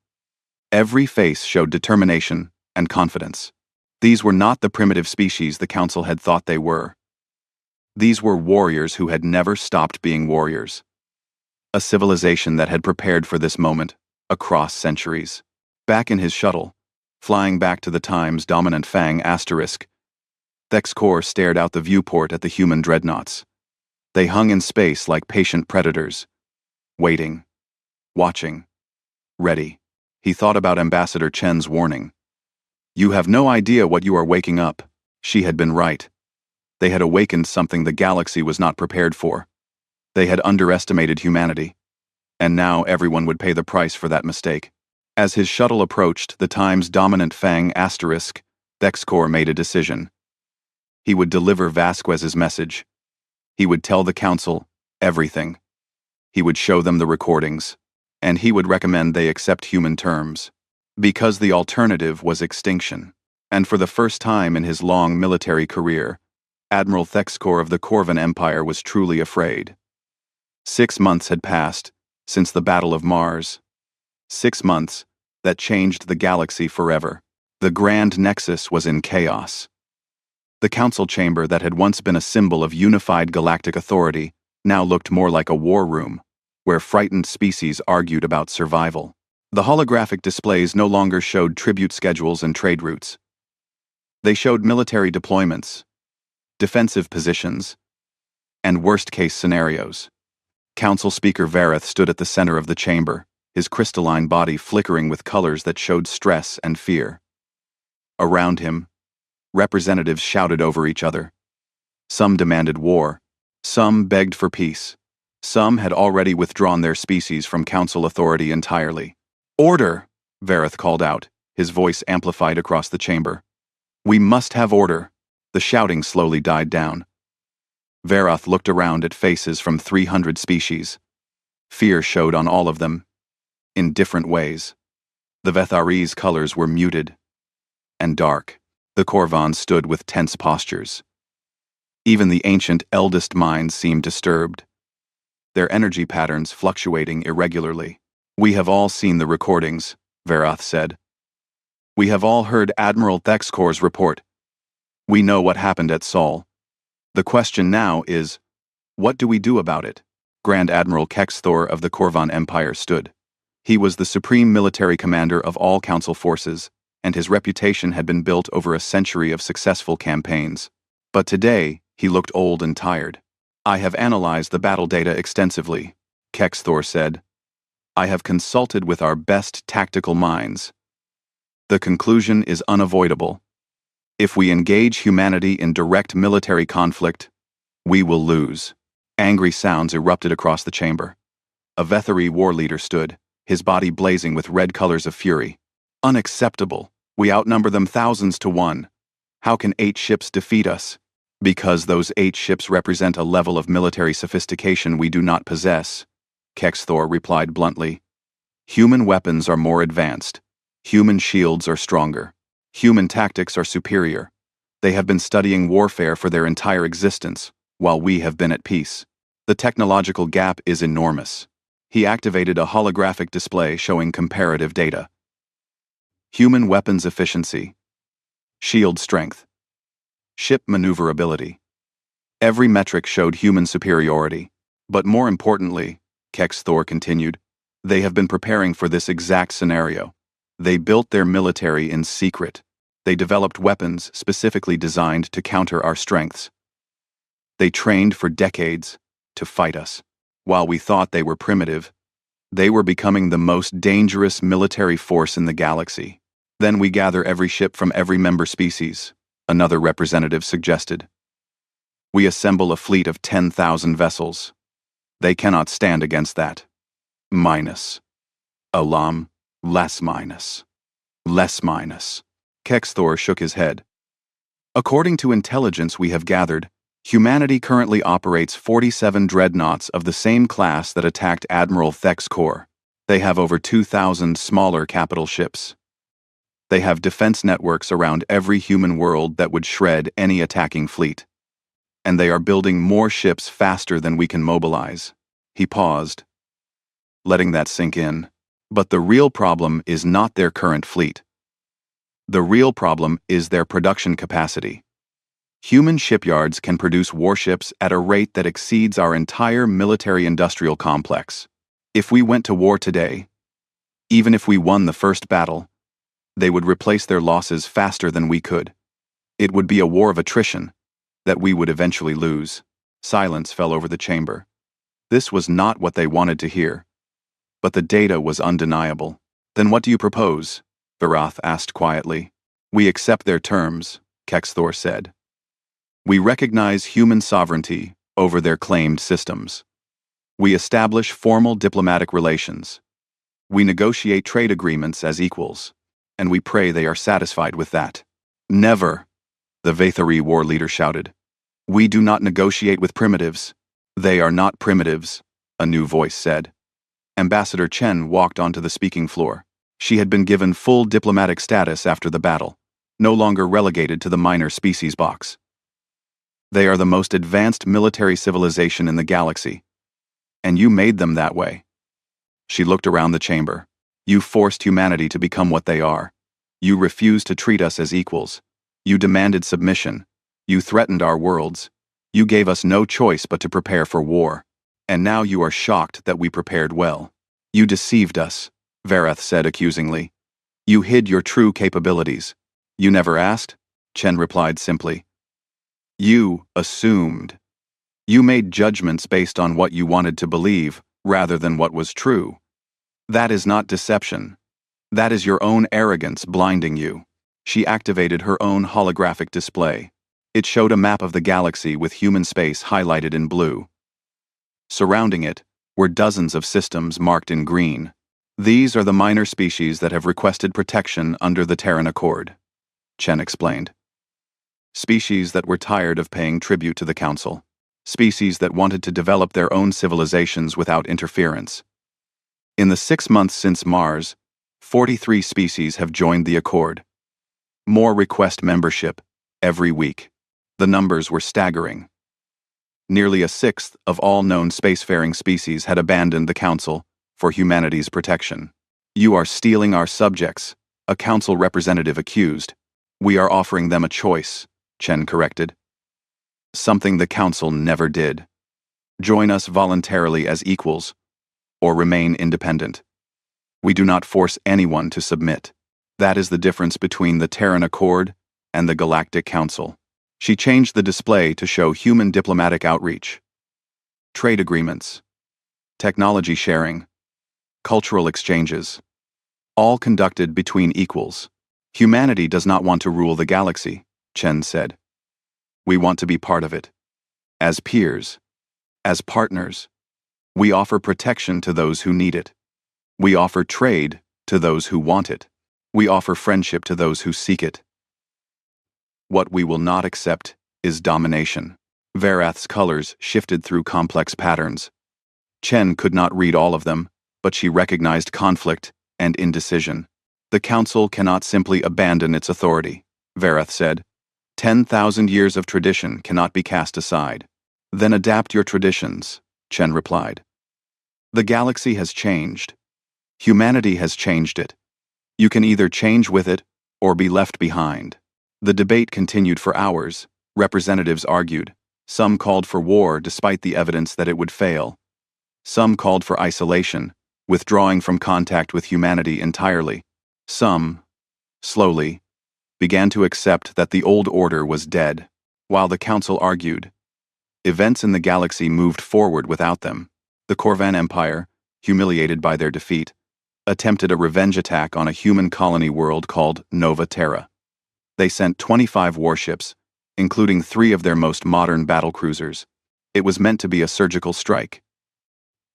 Every face showed determination and confidence. These were not the primitive species the Council had thought they were. These were warriors who had never stopped being warriors. A civilization that had prepared for this moment, across centuries. Back in his shuttle, flying back to the Times' dominant Fang asterisk, Thexcor stared out the viewport at the human dreadnoughts. They hung in space like patient predators, waiting, watching, ready. He thought about Ambassador Chen's warning. You have no idea what you are waking up. She had been right. They had awakened something the galaxy was not prepared for. They had underestimated humanity. And now everyone would pay the price for that mistake. As his shuttle approached the Times' dominant Fang asterisk, Thexcor made a decision. He would deliver Vasquez's message. He would tell the Council everything. He would show them the recordings. And he would recommend they accept human terms. Because the alternative was extinction. And for the first time in his long military career, Admiral Thexcor of the Corvan Empire was truly afraid. 6 months had passed since the Battle of Mars. 6 months that changed the galaxy forever. The Grand Nexus was in chaos. The Council chamber that had once been a symbol of unified galactic authority now looked more like a war room, where frightened species argued about survival. The holographic displays no longer showed tribute schedules and trade routes. They showed military deployments, defensive positions, and worst-case scenarios. Council Speaker Vareth stood at the center of the chamber, his crystalline body flickering with colors that showed stress and fear. Around him, representatives shouted over each other. Some demanded war, some begged for peace, some had already withdrawn their species from council authority entirely. "Order!" Vareth called out, his voice amplified across the chamber. "We must have order." The shouting slowly died down. Vareth looked around at faces from 300 species. Fear showed on all of them, in different ways. The Vethari's colors were muted and dark. The Korvans stood with tense postures. Even the ancient eldest minds seemed disturbed, their energy patterns fluctuating irregularly. "We have all seen the recordings," Vareth said. "We have all heard Admiral Thexkor's report. We know what happened at Sol. The question now is, what do we do about it?" Grand Admiral Kexthor of the Korvan Empire stood. He was the supreme military commander of all council forces, and his reputation had been built over a century of successful campaigns. But today, he looked old and tired. "I have analyzed the battle data extensively," Kexthor said. "I have consulted with our best tactical minds. The conclusion is unavoidable. If we engage humanity in direct military conflict, we will lose." Angry sounds erupted across the chamber. A Vethari war leader stood, his body blazing with red colors of fury. "Unacceptable. We outnumber them thousands to one. How can 8 ships defeat us?" "Because those 8 ships represent a level of military sophistication we do not possess," Kexthor replied bluntly. "Human weapons are more advanced. Human shields are stronger. Human tactics are superior. They have been studying warfare for their entire existence, while we have been at peace. The technological gap is enormous." He activated a holographic display showing comparative data. Human weapons efficiency, shield strength, ship maneuverability. Every metric showed human superiority. But more importantly, Kexthor continued, they have been preparing for this exact scenario. They built their military in secret. They developed weapons specifically designed to counter our strengths. They trained for decades to fight us. While we thought they were primitive, they were becoming the most dangerous military force in the galaxy. "Then we gather every ship from every member species," another representative suggested. "We assemble a fleet of 10,000 vessels. They cannot stand against that. Minus. Alam, less minus. Less minus." Kexthor shook his head. "According to intelligence we have gathered, humanity currently operates 47 dreadnoughts of the same class that attacked Admiral Thexkor. They have over 2,000 smaller capital ships. They have defense networks around every human world that would shred any attacking fleet. And they are building more ships faster than we can mobilize." He paused, letting that sink in. "But the real problem is not their current fleet. The real problem is their production capacity. Human shipyards can produce warships at a rate that exceeds our entire military-industrial complex. If we went to war today, even if we won the first battle, they would replace their losses faster than we could. It would be a war of attrition that we would eventually lose." Silence fell over the chamber. This was not what they wanted to hear, but the data was undeniable. "Then what do you propose?" Vareth asked quietly. "We accept their terms," Kexthor said. "We recognize human sovereignty over their claimed systems. We establish formal diplomatic relations. We negotiate trade agreements as equals, and we pray they are satisfied with that." "Never," the Vethari war leader shouted. "We do not negotiate with primitives." "They are not primitives," a new voice said. Ambassador Chen walked onto the speaking floor. She had been given full diplomatic status after the battle, no longer relegated to the minor species box. "They are the most advanced military civilization in the galaxy, and you made them that way." She looked around the chamber. "You forced humanity to become what they are. You refused to treat us as equals. You demanded submission. You threatened our worlds. You gave us no choice but to prepare for war. And now you are shocked that we prepared well. You deceived us," Vareth said accusingly. You hid your true capabilities. You never asked? Chen replied simply. You assumed. You made judgments based on what you wanted to believe, rather than what was true. That is not deception. That is your own arrogance blinding you. She activated her own holographic display. It showed a map of the galaxy with human space highlighted in blue. Surrounding it were dozens of systems marked in green. These are the minor species that have requested protection under the Terran Accord, Chen explained. Species that were tired of paying tribute to the Council. Species that wanted to develop their own civilizations without interference. In the 6 months since Mars, 43 species have joined the Accord. More request membership every week. The numbers were staggering. Nearly a sixth of all known spacefaring species had abandoned the Council for humanity's protection. You are stealing our subjects, a Council representative accused. We are offering them a choice, Chen corrected. Something the Council never did. Join us voluntarily as equals, or remain independent. We do not force anyone to submit. That is the difference between the Terran Accord and the Galactic Council. She changed the display to show human diplomatic outreach, trade agreements, technology sharing, cultural exchanges, all conducted between equals. Humanity does not want to rule the galaxy, Chen said. We want to be part of it. As peers, as partners, we offer protection to those who need it. We offer trade to those who want it. We offer friendship to those who seek it. What we will not accept is domination. Vareth's colors shifted through complex patterns. Chen could not read all of them, but she recognized conflict and indecision. The Council cannot simply abandon its authority, Vareth said. 10,000 years of tradition cannot be cast aside. Then adapt your traditions, Chen replied. The galaxy has changed. Humanity has changed it. You can either change with it or be left behind. The debate continued for hours. Representatives argued. Some called for war despite the evidence that it would fail. Some called for isolation, withdrawing from contact with humanity entirely. Some, slowly, began to accept that the old order was dead. While the Council argued, events in the galaxy moved forward without them. The Corvan Empire, humiliated by their defeat, attempted a revenge attack on a human colony world called Nova Terra. They sent 25 warships, including 3 of their most modern battlecruisers. It was meant to be a surgical strike.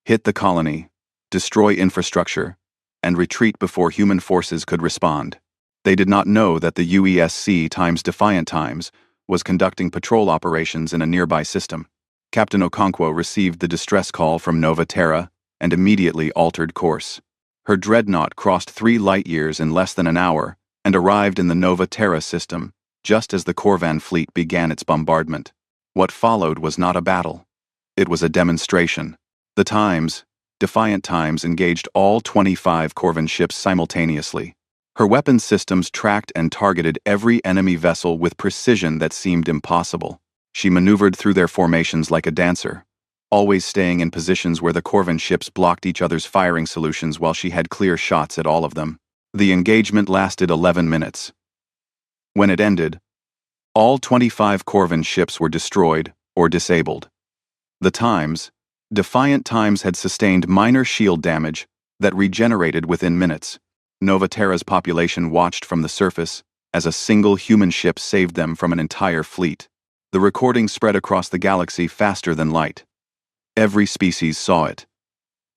Hit the colony, destroy infrastructure, and retreat before human forces could respond. They did not know that the UESC times Defiant Times was conducting patrol operations in a nearby system. Captain Okonkwo received the distress call from Nova Terra and immediately altered course. Her dreadnought crossed 3 light-years in less than an hour and arrived in the Nova Terra system just as the Corvan fleet began its bombardment. What followed was not a battle. It was a demonstration. The Times, Defiant Times, engaged all 25 Corvan ships simultaneously. Her weapons systems tracked and targeted every enemy vessel with precision that seemed impossible. She maneuvered through their formations like a dancer, always staying in positions where the Corvan ships blocked each other's firing solutions while she had clear shots at all of them. The engagement lasted 11 minutes. When it ended, all 25 Corvan ships were destroyed or disabled. The Times, Defiant Times, had sustained minor shield damage that regenerated within minutes. Nova Terra's population watched from the surface as a single human ship saved them from an entire fleet. The recording spread across the galaxy faster than light. Every species saw it.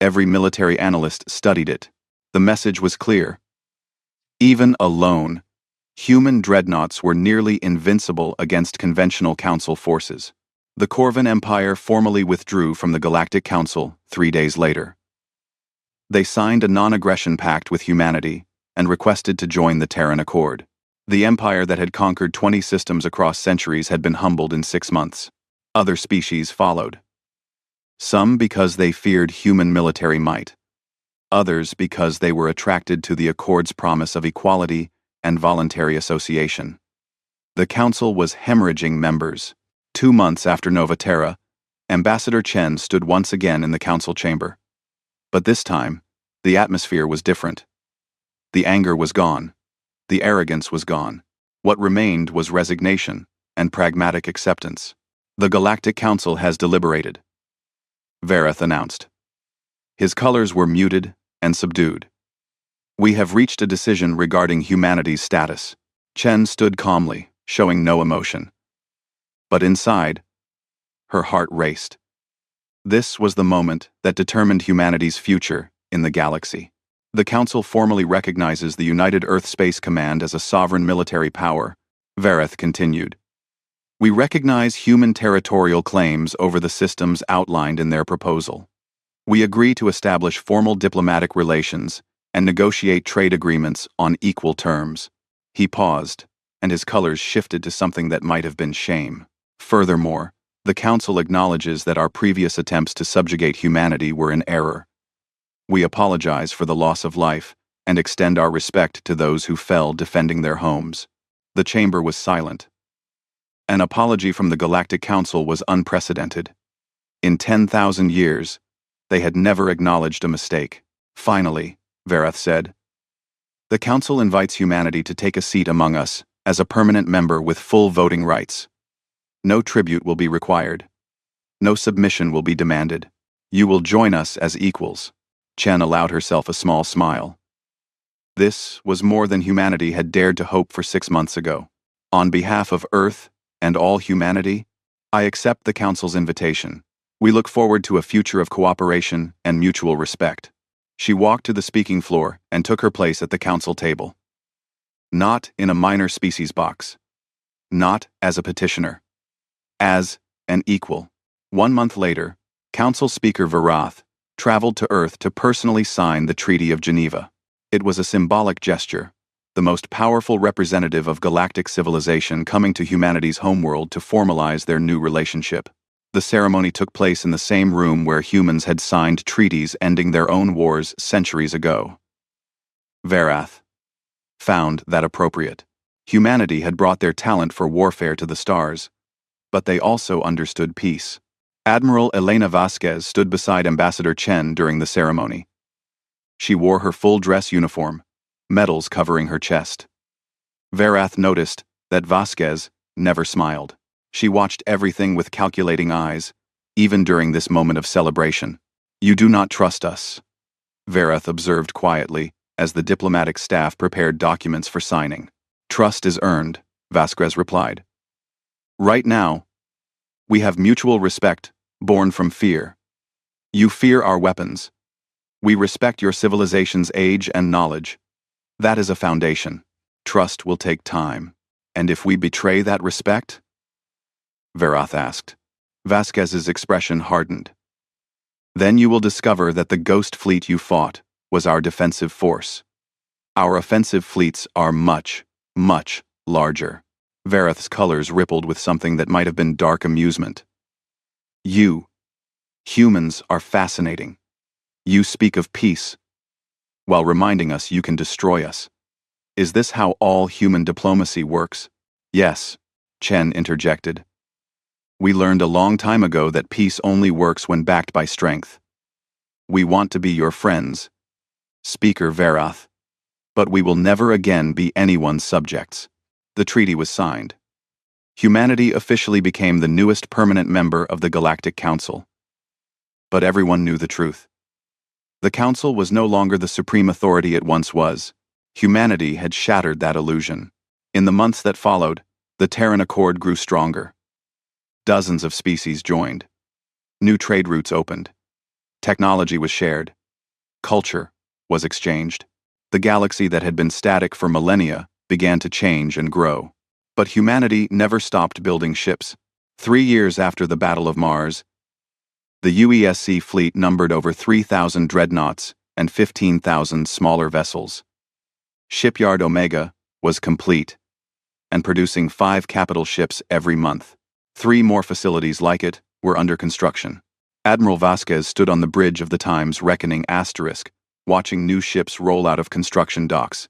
Every military analyst studied it. The message was clear. Even alone, human dreadnoughts were nearly invincible against conventional Council forces. The Corvan Empire formally withdrew from the Galactic Council 3 days later. They signed a non-aggression pact with humanity and requested to join the Terran Accord. The empire that had conquered 20 systems across centuries had been humbled in 6 months. Other species followed. Some because they feared human military might. Others because they were attracted to the Accord's promise of equality and voluntary association. The Council was hemorrhaging members. 2 months after Nova Terra, Ambassador Chen stood once again in the Council chamber. But this time, The atmosphere was different. The anger was gone. The arrogance was gone. What remained was resignation and pragmatic acceptance. The Galactic Council has deliberated, Vareth announced. His colors were muted and subdued. We have reached a decision regarding humanity's status. Chen stood calmly, showing no emotion. But inside, her heart raced. This was the moment that determined humanity's future in the galaxy. The Council formally recognizes the United Earth Space Command as a sovereign military power, Vareth continued. We recognize human territorial claims over the systems outlined in their proposal. We agree to establish formal diplomatic relations and negotiate trade agreements on equal terms. He paused, and his colors shifted to something that might have been shame. Furthermore, the Council acknowledges that our previous attempts to subjugate humanity were in error. We apologize for the loss of life and extend our respect to those who fell defending their homes. The chamber was silent. An apology from the Galactic Council was unprecedented. In 10,000 years, they had never acknowledged a mistake. Finally, Vareth said, the Council invites humanity to take a seat among us as a permanent member with full voting rights. No tribute will be required. No submission will be demanded. You will join us as equals. Chen allowed herself a small smile. This was more than humanity had dared to hope for 6 months ago. On behalf of Earth and all humanity, I accept the Council's invitation. We look forward to a future of cooperation and mutual respect. She walked to the speaking floor and took her place at the Council table. Not in a minor species box. Not as a petitioner. As an equal. 1 month later, Council Speaker Varath traveled to Earth to personally sign the Treaty of Geneva. It was a symbolic gesture, the most powerful representative of galactic civilization coming to humanity's homeworld to formalize their new relationship. The ceremony took place in the same room where humans had signed treaties ending their own wars centuries ago. Varath found that appropriate. Humanity had brought their talent for warfare to the stars, but they also understood peace. Admiral Elena Vasquez stood beside Ambassador Chen during the ceremony. She wore her full dress uniform, medals covering her chest. Varath noticed that Vasquez never smiled. She watched everything with calculating eyes, even during this moment of celebration. You do not trust us, Varath observed quietly as the diplomatic staff prepared documents for signing. Trust is earned, Vasquez replied. Right now, we have mutual respect, born from fear. You fear our weapons. We respect your civilization's age and knowledge. That is a foundation. Trust will take time. And if we betray that respect? Varath asked. Vasquez's expression hardened. Then you will discover that the ghost fleet you fought was our defensive force. Our offensive fleets are much, much larger. Varath's colors rippled with something that might have been dark amusement. You, humans, are fascinating. You speak of peace, while reminding us you can destroy us. Is this how all human diplomacy works? Yes, Chen interjected. We learned a long time ago that peace only works when backed by strength. We want to be your friends, Speaker Varath, but we will never again be anyone's subjects. The treaty was signed. Humanity officially became the newest permanent member of the Galactic Council. But everyone knew the truth. The Council was no longer the supreme authority it once was. Humanity had shattered that illusion. In the months that followed, the Terran Accord grew stronger. Dozens of species joined. New trade routes opened. Technology was shared. Culture was exchanged. The galaxy that had been static for millennia began to change and grow. But humanity never stopped building ships. 3 years after the Battle of Mars, the UESC fleet numbered over 3,000 dreadnoughts and 15,000 smaller vessels. Shipyard Omega was complete and producing 5 capital ships every month. 3 more facilities like it were under construction. Admiral Vasquez stood on the bridge of the Time's reckoning asterisk, watching new ships roll out of construction docks.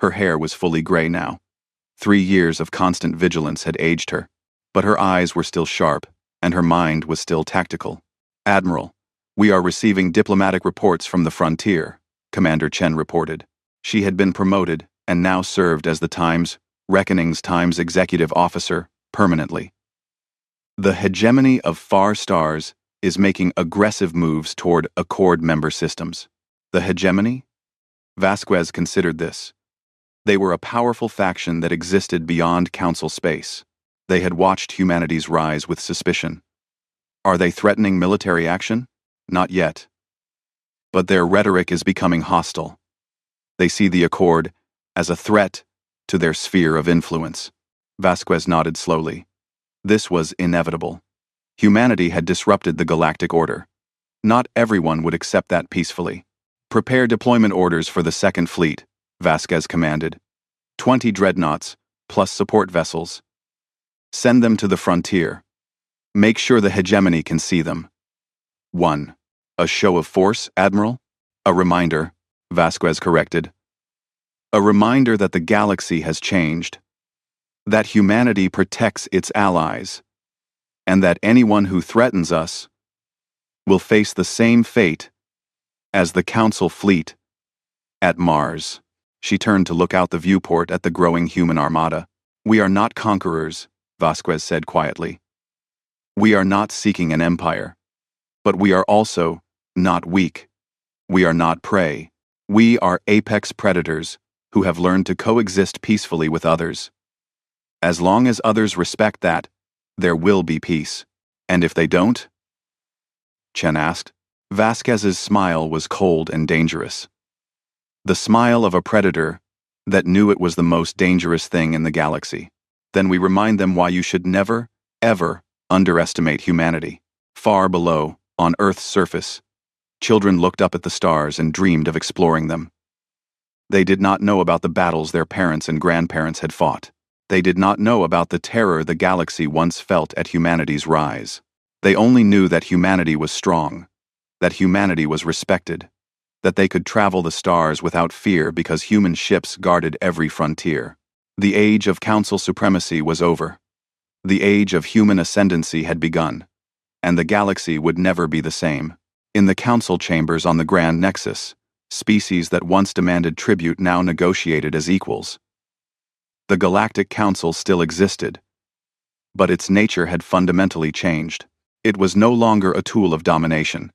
Her hair was fully gray now. 3 years of constant vigilance had aged her, but her eyes were still sharp, and her mind was still tactical. Admiral, we are receiving diplomatic reports from the frontier, Commander Chen reported. She had been promoted and now served as the Reckoning's Times executive officer permanently. The hegemony of far stars is making aggressive moves toward Accord member systems. The hegemony? Vasquez considered this. They were a powerful faction that existed beyond Council space. They had watched humanity's rise with suspicion. Are they threatening military action? Not yet. But their rhetoric is becoming hostile. They see the Accord as a threat to their sphere of influence. Vasquez nodded slowly. This was inevitable. Humanity had disrupted the Galactic Order. Not everyone would accept that peacefully. Prepare deployment orders for the Second Fleet, Vasquez commanded. 20 dreadnoughts, plus support vessels. Send them to the frontier. Make sure the hegemony can see them. 1. A show of force, Admiral? A reminder, Vasquez corrected. A reminder that the galaxy has changed. That humanity protects its allies. And that anyone who threatens us will face the same fate as the Council fleet at Mars. She turned to look out the viewport at the growing human armada. We are not conquerors, Vasquez said quietly. We are not seeking an empire. But we are also not weak. We are not prey. We are apex predators who have learned to coexist peacefully with others. As long as others respect that, there will be peace. And if they don't? Chen asked. Vasquez's smile was cold and dangerous. The smile of a predator that knew it was the most dangerous thing in the galaxy. Then we remind them why you should never, ever underestimate humanity. Far below, on Earth's surface, children looked up at the stars and dreamed of exploring them. They did not know about the battles their parents and grandparents had fought. They did not know about the terror the galaxy once felt at humanity's rise. They only knew that humanity was strong, that humanity was respected, that they could travel the stars without fear because human ships guarded every frontier. The age of Council supremacy was over. The age of human ascendancy had begun, and the galaxy would never be the same. In the Council chambers on the Grand Nexus, species that once demanded tribute now negotiated as equals. The Galactic Council still existed, but its nature had fundamentally changed. It was no longer a tool of domination.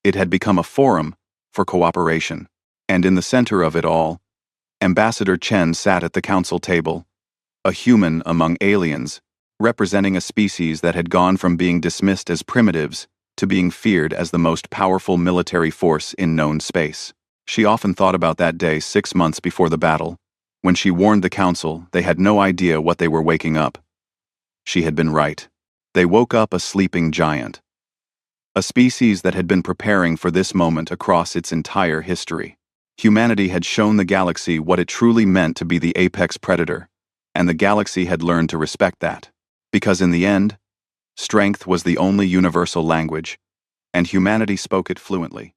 It had become a forum for cooperation, and in the center of it all, Ambassador Chen sat at the council table, a human among aliens, representing a species that had gone from being dismissed as primitives to being feared as the most powerful military force in known space. She often thought about that day 6 months before the battle, when she warned the council they had no idea what they were waking up. She had been right. They woke up a sleeping giant. A species that had been preparing for this moment across its entire history. Humanity had shown the galaxy what it truly meant to be the apex predator, and the galaxy had learned to respect that. Because in the end, strength was the only universal language, and humanity spoke it fluently.